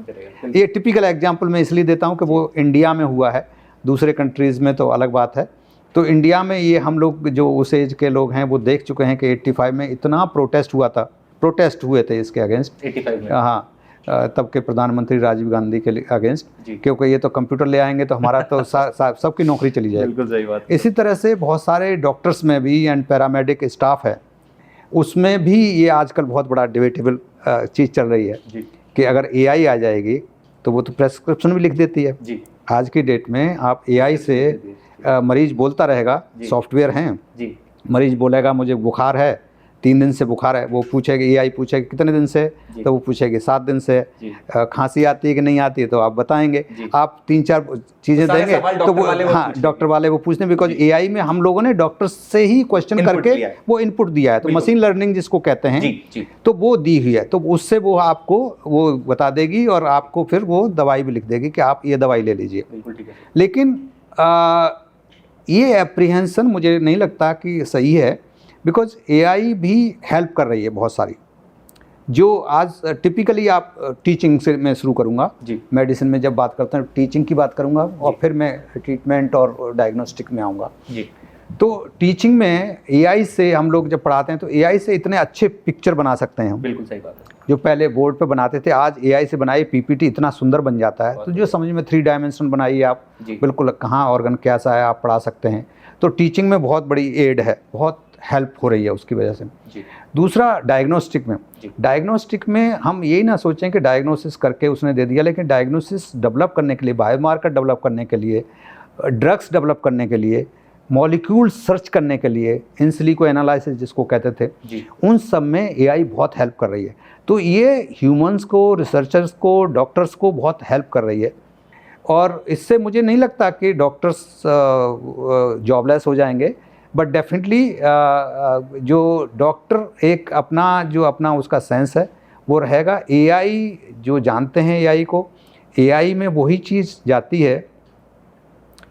ये टिपिकल एग्जांपल मैं इसलिए देता हूँ कि वो इंडिया में हुआ है, दूसरे कंट्रीज़ में तो अलग बात है। तो इंडिया में ये हम लोग जो उस एज के लोग हैं वो देख चुके हैं कि 85 में इतना प्रोटेस्ट हुए थे इसके अगेंस्ट, 85 में। हाँ, तब के प्रधानमंत्री राजीव गांधी के अगेंस्ट, क्योंकि ये तो कंप्यूटर ले आएंगे तो हमारा तो सबकी नौकरी चली जाएगी। बिल्कुल सही बात। इसी तरह से बहुत सारे डॉक्टर्स में भी एंड पैरामेडिक स्टाफ है, उसमें भी ये आजकल बहुत बड़ा डिबेटेबल चीज़ चल रही है कि अगर एआई आ जाएगी तो वो तो प्रेस्क्रिप्शन भी लिख देती है जी। आज की डेट में आप एआई से मरीज बोलता रहेगा, सॉफ्टवेयर हैं, मरीज बोलेगा मुझे बुखार है, 3 दिन से बुखार है, वो पूछेगी, एआई पूछेगी कितने दिन से, तो वो पूछेगी 7 दिन से, खांसी आती है कि नहीं आती है तो आप बताएंगे, आप 3-4 चीज़ें देंगे तो वो, हाँ, डॉक्टर वाले वो पूछते हैं, बिकॉज एआई में हम लोगों ने डॉक्टर से ही क्वेश्चन करके वो इनपुट दिया है, तो मशीन लर्निंग जिसको कहते हैं, तो वो दी हुई है, तो उससे वो आपको वो बता देगी और आपको फिर वो दवाई भी लिख देगी कि आप ये दवाई ले लीजिए। लेकिन ये एप्रीहेंशन मुझे नहीं लगता कि सही है, बिकॉज एआई भी हेल्प कर रही है बहुत सारी। जो आज टिपिकली आप टीचिंग से मैं शुरू करूँगा, मेडिसिन में जब बात करते हैं टीचिंग की बात करूँगा और फिर मैं ट्रीटमेंट और डायग्नोस्टिक में आऊँगा। तो टीचिंग में एआई से हम लोग जब पढ़ाते हैं तो एआई से इतने अच्छे पिक्चर बना सकते हैं हम। बिल्कुल सही बात है। जो पहले बोर्ड पे बनाते थे, आज एआई से बनाई पीपीटी इतना सुंदर बन जाता है, तो जो समझ में 3 डायमेंशन बनाइए आप, बिल्कुल कहाँ ऑर्गन कैसा है आप पढ़ा सकते हैं। तो टीचिंग में बहुत बड़ी एड है, बहुत हेल्प हो रही है उसकी वजह से। दूसरा डायग्नोस्टिक में हम यही ना सोचें कि डायग्नोसिस करके उसने दे दिया, लेकिन डायग्नोसिस डेवलप करने के लिए, बायोमार्कर डेवलप करने के लिए, ड्रग्स डेवलप करने के लिए, मॉलिक्यूल सर्च करने के लिए, इन सिलिको एनालिसिस जिसको कहते थे, उन सब में एआई बहुत हेल्प कर रही है। तो ये ह्यूमंस को, रिसर्चर्स को, डॉक्टर्स को बहुत हेल्प कर रही है, और इससे मुझे नहीं लगता कि डॉक्टर्स जॉबलेस हो जाएंगे, बट डेफिनेटली जो डॉक्टर एक अपना उसका सेंस है वो रहेगा। एआई जो जानते हैं एआई को, एआई में वही चीज़ जाती है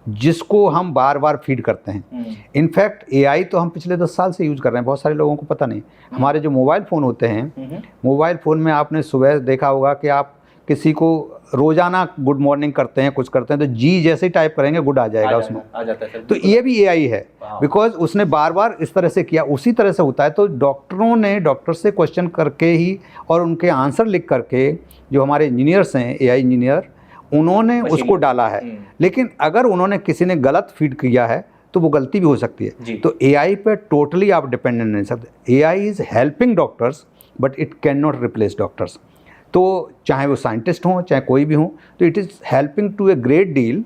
जिसको हम बार बार फीड करते हैं। इनफैक्ट एआई तो हम पिछले 10 साल से यूज़ कर रहे हैं, बहुत सारे लोगों को पता नहीं। हमारे जो मोबाइल फ़ोन होते हैं, मोबाइल फ़ोन में आपने सुबह देखा होगा कि आप किसी को रोज़ाना गुड मॉर्निंग करते हैं, कुछ करते हैं, तो जी जैसे टाइप करेंगे गुड आ जाएगा उसमें, आ जाता है। तो ये भी एआई है, बिकॉज उसने बार बार इस तरह से किया, उसी तरह से होता है। तो डॉक्टरों ने डॉक्टर से क्वेश्चन करके ही और उनके आंसर लिख करके, जो हमारे इंजीनियर्स हैं, एआई इंजीनियर, उन्होंने उसको डाला है। लेकिन अगर उन्होंने किसी ने गलत फीड किया है तो वो गलती भी हो सकती है। तो एआई पे टोटली आप डिपेंडेंट नहीं सकते। AI is helping doctors but it can not replace doctors. तो चाहे वो साइंटिस्ट हों, चाहे कोई भी हों, तो it is helping to a great deal.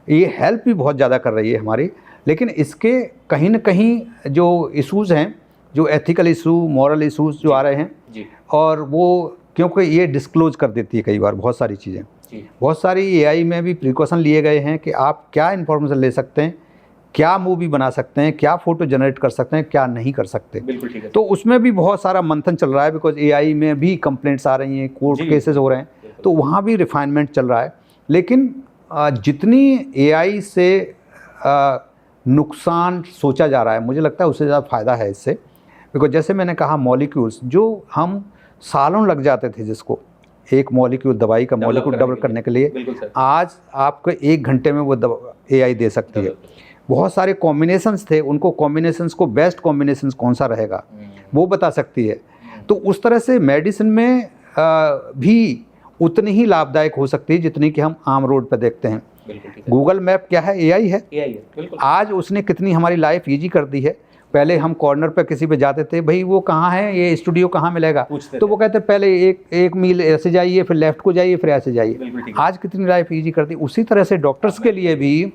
ये हेल्प भी बहुत ज़्यादा कर रही है हमारी, लेकिन इसके कहीं ना कहीं जो इशूज़ हैं, जो एथिकल इशू, मॉरल इशूज़ जो आ रहे हैं, और वो क्योंकि ये डिस्क्लोज कर देती है कई बार बहुत सारी चीज़ें। बहुत सारी एआई में भी प्रिकॉशन लिए गए हैं कि आप क्या इन्फॉर्मेशन ले सकते हैं, क्या मूवी बना सकते हैं, क्या फ़ोटो जनरेट कर सकते हैं, क्या नहीं कर सकते। बिल्कुल ठीक है। तो उसमें भी बहुत सारा मंथन चल रहा है, बिकॉज एआई में भी कंप्लेंट्स आ रही हैं, कोर्ट केसेस हो रहे हैं, तो वहाँ भी रिफाइनमेंट चल रहा है। लेकिन जितनी एआई से नुकसान सोचा जा रहा है, मुझे लगता है उससे ज़्यादा फ़ायदा है इससे। बिकॉज जैसे मैंने कहा, मॉलिक्यूल्स जो हम सालों लग जाते थे, जिसको एक मॉलिक्यूल, दवाई का मॉलिक्यूल डेवलप करने के लिए, आज आपको 1 घंटे में वो एआई दे सकती है। बहुत सारे कॉम्बिनेशंस थे, उनको कॉम्बिनेशंस को बेस्ट कॉम्बिनेशंस कौन सा रहेगा वो बता सकती है। तो उस तरह से मेडिसिन में भी उतनी ही लाभदायक हो सकती है जितनी कि हम आम रोड पर देखते हैं। गूगल मैप क्या है? एआई है। आज उसने कितनी हमारी लाइफ ईजी कर दी है। पहले हम कॉर्नर पे किसी पे जाते थे, भाई वो कहाँ है, ये स्टूडियो कहाँ मिलेगा, तो वो कहते पहले एक मील ऐसे जाइए, फिर लेफ्ट को जाइए, फिर ऐसे जाइए। आज कितनी लाइफ ईजी कर दी। उसी तरह से डॉक्टर्स के लिए भी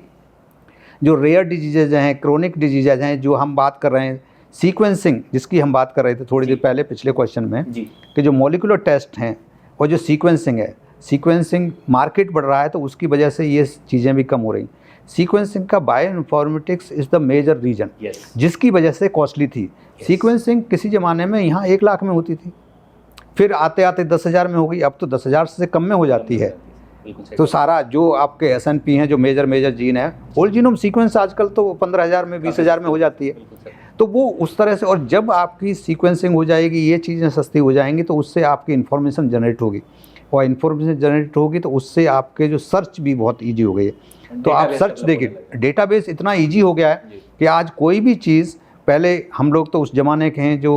जो रेयर डिजीजेज हैं, क्रोनिक डिजीजेज हैं, जो हम बात कर रहे हैं, सीक्वेंसिंग जिसकी हम बात कर रहे थे थोड़ी देर पहले पिछले क्वेश्चन में, कि जो मॉलिक्यूलर टेस्ट हैं और जो सीक्वेंसिंग है, सीक्वेंसिंग मार्केट बढ़ रहा है तो उसकी वजह से ये चीज़ें भी कम हो रही। सीक्वेंसिंग का bioinformatics is the major reason जिसकी वजह से कॉस्टली थी। सीक्वेंसिंग किसी ज़माने में यहाँ 1 लाख में होती थी, फिर आते आते 10,000 में हो गई, अब तो 10,000 से कम में हो जाती है। तो सारा जो आपके SNP हैं, जो मेजर जीन है, होल जीनोम सीक्वेंस आजकल तो 15,000 में 20,000 में हो जाती है। तो वो उस तरह से, और जब आपकी सीक्वेंसिंग हो जाएगी, ये चीज़ें सस्ती हो जाएंगी, तो उससे आपकी इन्फॉर्मेशन जनरेट होगी, और इन्फॉर्मेशन जनरेट होगी तो उससे आपके जो सर्च भी बहुत ईजी हो गई है। तो आप सर्च देखिए, डेटाबेस इतना ईजी हो गया है कि आज कोई भी चीज़, पहले हम लोग तो उस ज़माने के हैं जो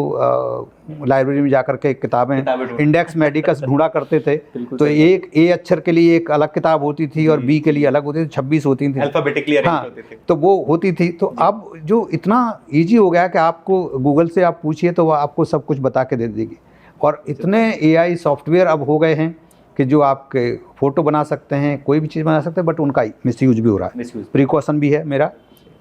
लाइब्रेरी में जाकर के किताबें इंडेक्स मेडिकस ढूंढा करते थे, तो एक ए अक्षर के लिए एक अलग किताब होती थी और बी के लिए अलग होती थी, 26 होती थी, अल्फाबेटिकली अरेंज हाँ, होते थे। तो वो होती थी। तो अब जो इतना ईजी हो गया कि आपको गूगल से आप पूछिए तो वो आपको सब कुछ बता के दे देगी। और इतने AI सॉफ्टवेयर अब हो गए हैं कि जो आपके फ़ोटो बना सकते हैं, कोई भी चीज़ बना सकते हैं, बट उनका मिसयूज भी हो रहा है। प्रिकॉशन भी है मेरा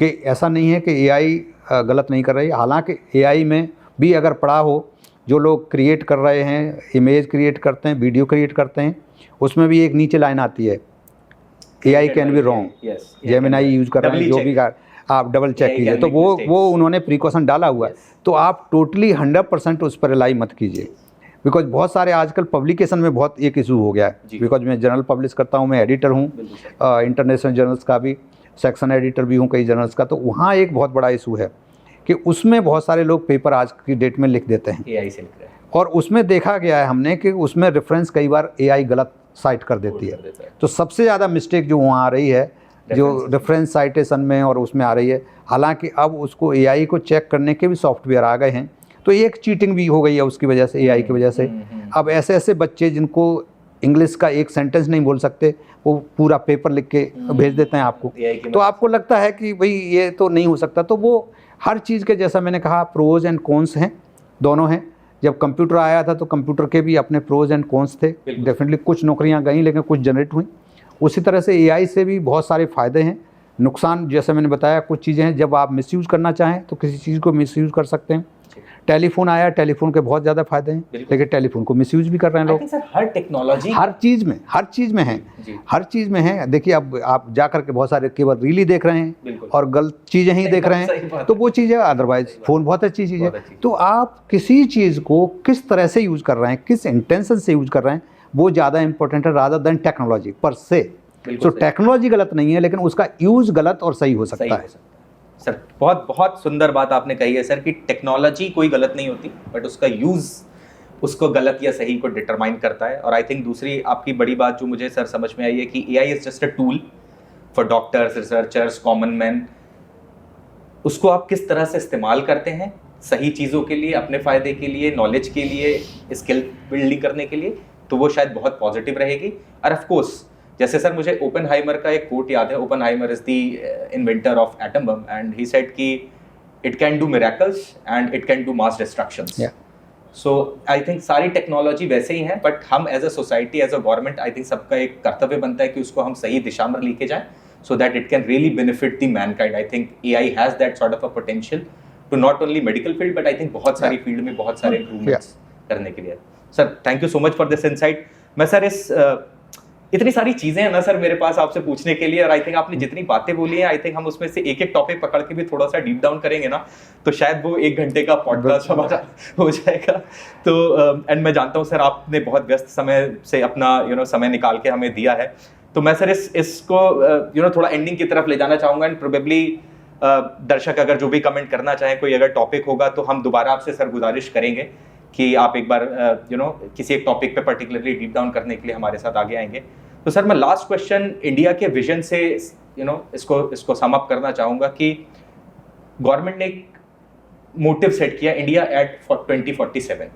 कि ऐसा नहीं है कि AI गलत नहीं कर रही है। हालांकि AI में भी अगर पढ़ा हो, जो लोग क्रिएट कर रहे हैं, इमेज क्रिएट करते हैं, वीडियो क्रिएट करते हैं, उसमें भी एक नीचे लाइन आती है, AI can be wrong, Gemini use कर रहे हैं, जो भी आप डबल चेक कीजिए। तो वो उन्होंने प्रिकॉशन डाला हुआ है। तो आप टोटली 100% उस पर रिलाई मत कीजिए, बिकॉज बहुत सारे आजकल पब्लिकेशन में बहुत एक इशू हो गया है। बिकॉज मैं जर्नल पब्लिश करता हूँ, मैं एडिटर हूँ इंटरनेशनल जर्नल्स का भी, सेक्शन एडिटर भी हूँ कई जर्नल्स का। तो वहाँ एक बहुत बड़ा इशू है कि उसमें बहुत सारे लोग पेपर आज की डेट में लिख देते हैं, AI से लिख रहे हैं, और उसमें देखा गया है हमने कि उसमें रेफरेंस कई बार AI गलत साइट कर देती है। तो सबसे ज़्यादा मिस्टेक जो वहाँ आ रही है, जो रेफरेंस साइटेशन में और उसमें आ रही है, हालांकि अब उसको AI को चेक करने के भी सॉफ्टवेयर आ गए हैं, तो एक चीटिंग भी हो गई है उसकी वजह से, AI की वजह से। अब ऐसे बच्चे जिनको इंग्लिश का एक सेंटेंस नहीं बोल सकते, वो पूरा पेपर लिख के भेज देते हैं आपको, तो आपको लगता है कि भाई ये तो नहीं हो सकता। तो वो हर चीज़ के, जैसा मैंने कहा, प्रोज एंड कॉन्स हैं, दोनों हैं। जब कंप्यूटर आया था तो कंप्यूटर के भी अपने प्रोज एंड कॉन्स थे, डेफिनेटली कुछ नौकरियां गई लेकिन कुछ जनरेट हुई। उसी तरह से AI से भी बहुत सारे फ़ायदे हैं, नुकसान जैसे मैंने बताया कुछ चीज़ें हैं, जब आप मिसयूज़ करना चाहें तो किसी चीज़ को मिसयूज़ कर सकते हैं। टेलीफोन आया, टेलीफोन के बहुत ज़्यादा फायदे हैं, लेकिन टेलीफोन को मिसयूज भी कर रहे हैं लोग। सर हर टेक्नोलॉजी हर चीज़ में है, हर चीज़ में है। देखिए अब आप जाकर के बहुत सारे केवल रील ही देख रहे हैं और गलत चीज़ें ही देख रहे हैं, तो वो चीज़ है। अदरवाइज फ़ोन बहुत अच्छी चीज़ है। तो आप किसी चीज़ को किस तरह से यूज़ कर रहे हैं, किस इंटेंशन से यूज़ कर रहे हैं, वो ज़्यादा इंपॉर्टेंट है रादर देन टेक्नोलॉजी पर से। तो टेक्नोलॉजी गलत नहीं है, लेकिन उसका यूज़ गलत और सही हो सकता है। सर बहुत सुंदर बात आपने कही है सर, कि टेक्नोलॉजी कोई गलत नहीं होती, बट उसका यूज़ उसको गलत या सही को डिटरमाइन करता है। और आई थिंक दूसरी आपकी बड़ी बात जो मुझे सर समझ में आई है कि AI is just a tool for doctors, researchers, common man. उसको आप किस तरह से इस्तेमाल करते हैं सही चीज़ों के लिए, अपने फ़ायदे के लिए, नॉलेज के लिए, स्किल बिल्डिंग करने के लिए, तो वो शायद बहुत पॉजिटिव रहेगी। और ऑफ कोर्स जैसे सर मुझे ओपेनहाइमर का एक कोट याद है, Oppenheimer is the inventor of atom bomb, and he said कि it can do miracles and it can do mass destructions. So I think सारी टेक्नोलॉजी वैसे ही है, बट हम as a society, as a government, I think सबका एक कर्तव्य बनता है कि उसको हम सही दिशा में लेके जाएं, so that it can really benefit the mankind. I think AI has that sort of a potential to not only medical field, but I think बहुत सारी फील्ड में बहुत सारे improvements करने के लिए। Sir thank you so much for this insight. मैं sir इतनी सारी चीजें हैं ना सर मेरे पास आपसे पूछने के लिए, और आई थिंक आपने जितनी बातें बोली हैं, आई थिंक हम उसमें से एक एक टॉपिक पकड़ के भी थोड़ा सा डीप डाउन करेंगे ना, तो शायद वो 1 घंटे का पॉडकास्ट हमारा हो जाएगा। तो एंड मैं जानता हूँ सर आपने बहुत व्यस्त समय से अपना समय निकाल के हमें दिया है, तो मैं सर इसको थोड़ा एंडिंग की तरफ ले जाना चाहूँगा। एंड प्रोबेबली दर्शक अगर जो भी कमेंट करना चाहें, कोई अगर टॉपिक होगा, तो हम दोबारा आपसे सर गुजारिश करेंगे कि आप एक बार किसी एक टॉपिक पे पर्टिकुलरली डीप डाउन करने के लिए हमारे साथ आगे आएंगे। तो सर मैं लास्ट क्वेश्चन इंडिया के विजन से इसको सम अप करना चाहूँगा कि गवर्नमेंट ने एक मोटिव सेट किया, इंडिया एट 2047,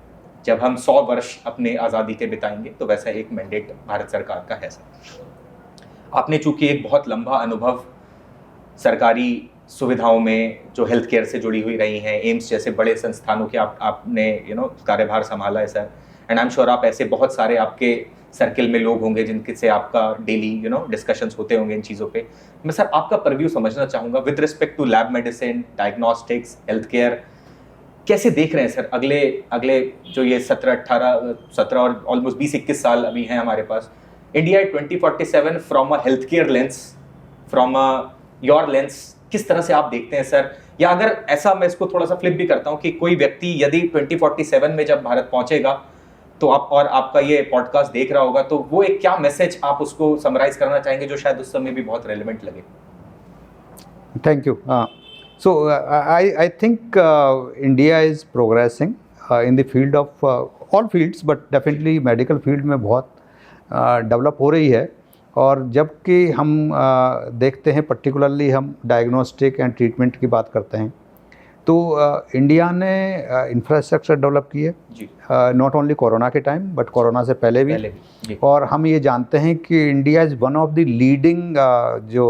जब हम 100 वर्ष अपने आज़ादी के बिताएंगे, तो वैसा एक मैंडेट भारत सरकार का है सर। आपने चूंकि एक बहुत लंबा अनुभव सरकारी सुविधाओं में जो हेल्थ केयर से जुड़ी हुई रही हैं, एम्स जैसे बड़े संस्थानों के आपने कार्यभार संभाला है sir, and I am sure आप ऐसे बहुत सारे आपके सर्किल में लोग होंगे जिनके से आपका डेली डिस्कशंस होते होंगे इन चीज़ों पे। मैं सर आपका परव्यू समझना चाहूँगा with respect to lab medicine, diagnostics, health care, कैसे देख रहे हैं सर अगले जो ये 17 और ऑलमोस्ट 20-21 साल अभी हैं हमारे पास, India 2047 from a health care lens, from a your lens, किस तरह से आप देखते हैं सर? या अगर ऐसा मैं इसको थोड़ा सा फ्लिप भी करता हूँ कि कोई व्यक्ति यदि 2047 में जब भारत पहुंचेगा तो आपका ये पॉडकास्ट देख रहा होगा, तो वो एक क्या मैसेज आप उसको समराइज करना चाहेंगे जो शायद उस समय भी बहुत रेलेवेंट लगे? Thank you. So I think India is progressing in the field of all fields, but definitely medical field में बहुत डेवलप हो रही है। और जबकि हम देखते हैं, पर्टिकुलरली हम डायग्नोस्टिक एंड ट्रीटमेंट की बात करते हैं, तो इंडिया ने इंफ्रास्ट्रक्चर डेवलप की है, नॉट ओनली कोरोना के टाइम बट कोरोना से पहले भी। और हम ये जानते हैं कि India is one of the leading जो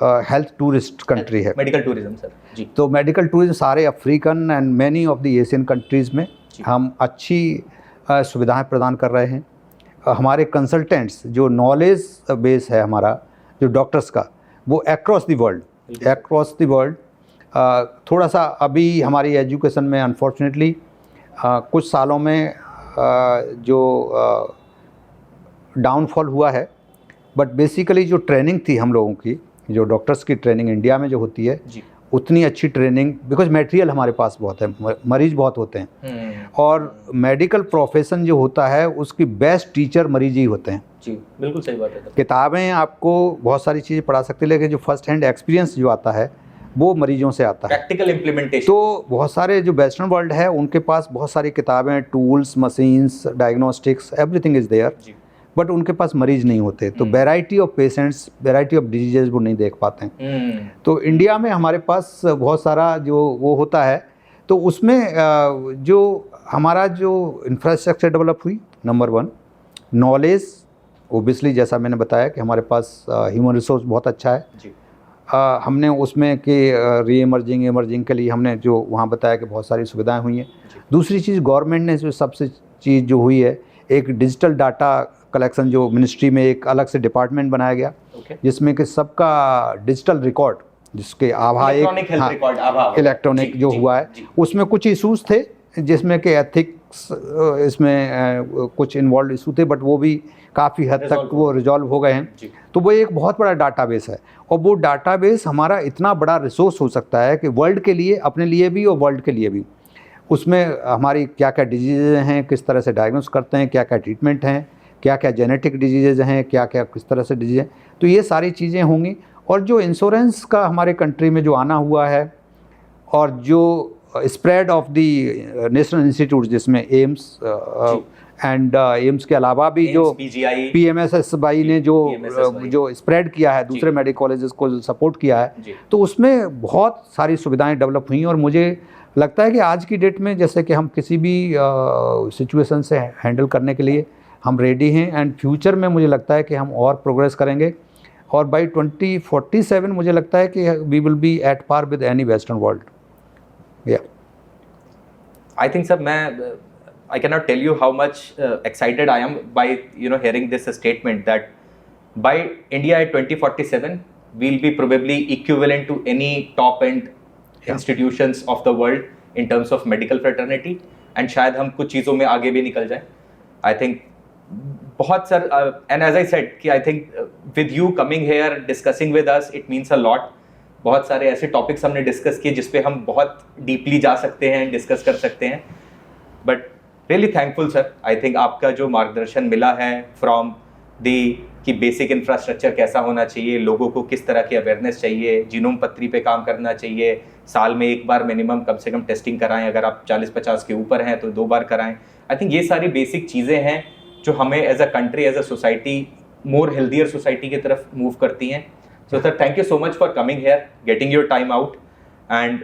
हेल्थ टूरिस्ट कंट्री है, मेडिकल टूरिज्म सर जी। तो मेडिकल टूरिज्म सारे African and many of the Asian countries में हम अच्छी सुविधाएं प्रदान कर रहे हैं। हमारे कंसल्टेंट्स जो नॉलेज बेस है हमारा, जो डॉक्टर्स का, वो अक्रॉस द वर्ल्ड थोड़ा सा अभी हमारी एजुकेशन में अनफॉर्चुनेटली कुछ सालों में जो डाउनफॉल हुआ है, बट बेसिकली जो ट्रेनिंग थी हम लोगों की, जो डॉक्टर्स की ट्रेनिंग इंडिया में जो होती है जी, उतनी अच्छी ट्रेनिंग, बिकॉज मटेरियल हमारे पास बहुत है, मरीज बहुत होते हैं, और मेडिकल प्रोफेशन जो होता है उसकी बेस्ट टीचर मरीज ही होते हैं। जी बिल्कुल सही बात है। किताबें आपको बहुत सारी चीज़ें पढ़ा सकती है, लेकिन जो फर्स्ट हैंड एक्सपीरियंस जो आता है वो मरीजों से आता है, प्रैक्टिकल इम्प्लीमेंटेशन। तो बहुत सारे जो वेस्टर्न वर्ल्ड है उनके पास बहुत सारी किताबें, tools, machines, diagnostics, everything is there, but उनके पास मरीज नहीं होते, तो variety of patients, variety of diseases वो नहीं देख पाते हैं। तो इंडिया में हमारे पास बहुत सारा जो वो होता है, तो उसमें जो हमारा जो इंफ्रास्ट्रक्चर डेवलप हुई, नंबर 1 नॉलेज, ओबियसली जैसा मैंने बताया कि हमारे पास ह्यूमन रिसोर्स बहुत अच्छा है जी। हमने उसमें कि री इमर्जिंग के लिए हमने जो वहाँ बताया कि बहुत सारी सुविधाएं हुई हैं। दूसरी चीज़, गवर्नमेंट ने जो सबसे चीज़ जो हुई है, एक डिजिटल डाटा कलेक्शन, जो मिनिस्ट्री में एक अलग से डिपार्टमेंट बनाया गया, जिसमें कि सबका डिजिटल रिकॉर्ड, जिसके आभा इलेक्ट्रॉनिक जो हुआ है, उसमें कुछ इशूज़ थे जिसमें कि एथिक्स इसमें कुछ इन्वॉल्व इशू थे, बट वो भी काफ़ी हद तक वो रिजॉल्व हो गए हैं। तो वो एक बहुत बड़ा डाटाबेस है, और वो डाटाबेस हमारा इतना बड़ा रिसोर्स हो सकता है कि वर्ल्ड के लिए, अपने लिए भी और वर्ल्ड के लिए भी, उसमें हमारी क्या क्या डिजीज़ हैं, किस तरह से डायग्नोस करते हैं, क्या क्या ट्रीटमेंट हैं, क्या क्या जेनेटिक डिजीज़ हैं, क्या क्या किस तरह से डिजीज़ हैं, तो ये सारी चीज़ें होंगी। और जो इंश्योरेंस का हमारे कंट्री में जो आना हुआ है, और जो spread of the national institute, जिसमें एम्स एंड एम्स के अलावा भी जो PMSSY ने जो स्प्रेड किया है, दूसरे मेडिकल कॉलेजेस को सपोर्ट किया है, तो उसमें बहुत सारी सुविधाएं डेवलप हुई। और मुझे लगता है कि आज की डेट में जैसे कि हम किसी भी सिचुएशन से हैंडल करने के लिए हम रेडी हैं, एंड फ्यूचर में मुझे लगता है कि हम और प्रोग्रेस करेंगे, और बाई 2047 मुझे लगता है कि we will be at par with any western world. I think sir, मैं I cannot tell you how much excited I am by hearing this statement that by India at 2047 we'll be probably equivalent to any top end institutions of the world in terms of medical fraternity, and शायद हम कुछ चीज़ों में आगे भी निकल जाएं। I think बहुत sir, and as I said कि I think with you coming here discussing with us it means a lot। बहुत सारे ऐसे टॉपिक्स हमने डिस्कस किए जिस पे हम बहुत डीपली जा सकते हैं, डिस्कस कर सकते हैं, but really thankful sir. I think आपका जो मार्गदर्शन मिला है फ्रॉम दी कि बेसिक इंफ्रास्ट्रक्चर कैसा होना चाहिए, लोगों को किस तरह की अवेयरनेस चाहिए, जीनोम पत्री पे काम करना चाहिए, साल में एक बार मिनिमम कम से कम टेस्टिंग कराएं, अगर आप 40-50 के ऊपर हैं तो 2 बार कराएं। आई थिंक ये सारी बेसिक चीज़ें हैं जो हमें as a country, as a society, more healthier society की तरफ मूव करती हैं। So sir, thank you so much for coming here, getting your time out, and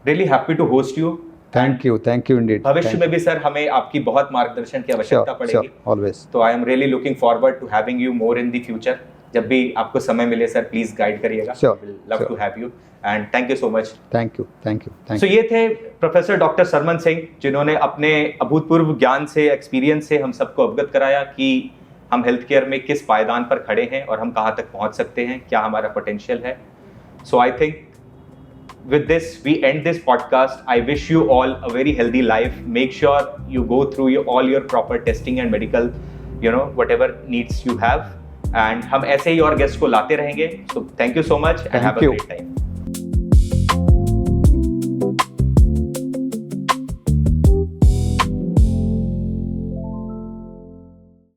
really happy to host you. Thank you indeed. भविष्य में भी sir हमें आपकी बहुत मार्गदर्शन की आवश्यकता पड़ेगी, ऑलवेज। तो I am really looking forward to having you more in the future. जब भी आपको समय मिले सर प्लीज गाइड करिएगा. Sure, love sure. To have you and thank you so much. Thank you thank you thank सो ये थे professor doctor Sarman Singh, जिन्होंने अपने अभूतपूर्व ज्ञान से, एक्सपीरियंस से हम सबको अवगत कराया कि हम हेल्थ केयर में किस पायदान पर खड़े हैं और हम कहाँ तक पहुँच सकते हैं, क्या हमारा पोटेंशियल है. So I think with this we end this podcast. I wish you all a very healthy life. Make sure you go through all your proper testing and medical, whatever needs you have. And हम ऐसे ही और guest को लाते रहेंगे. So thank you so much and have a great time.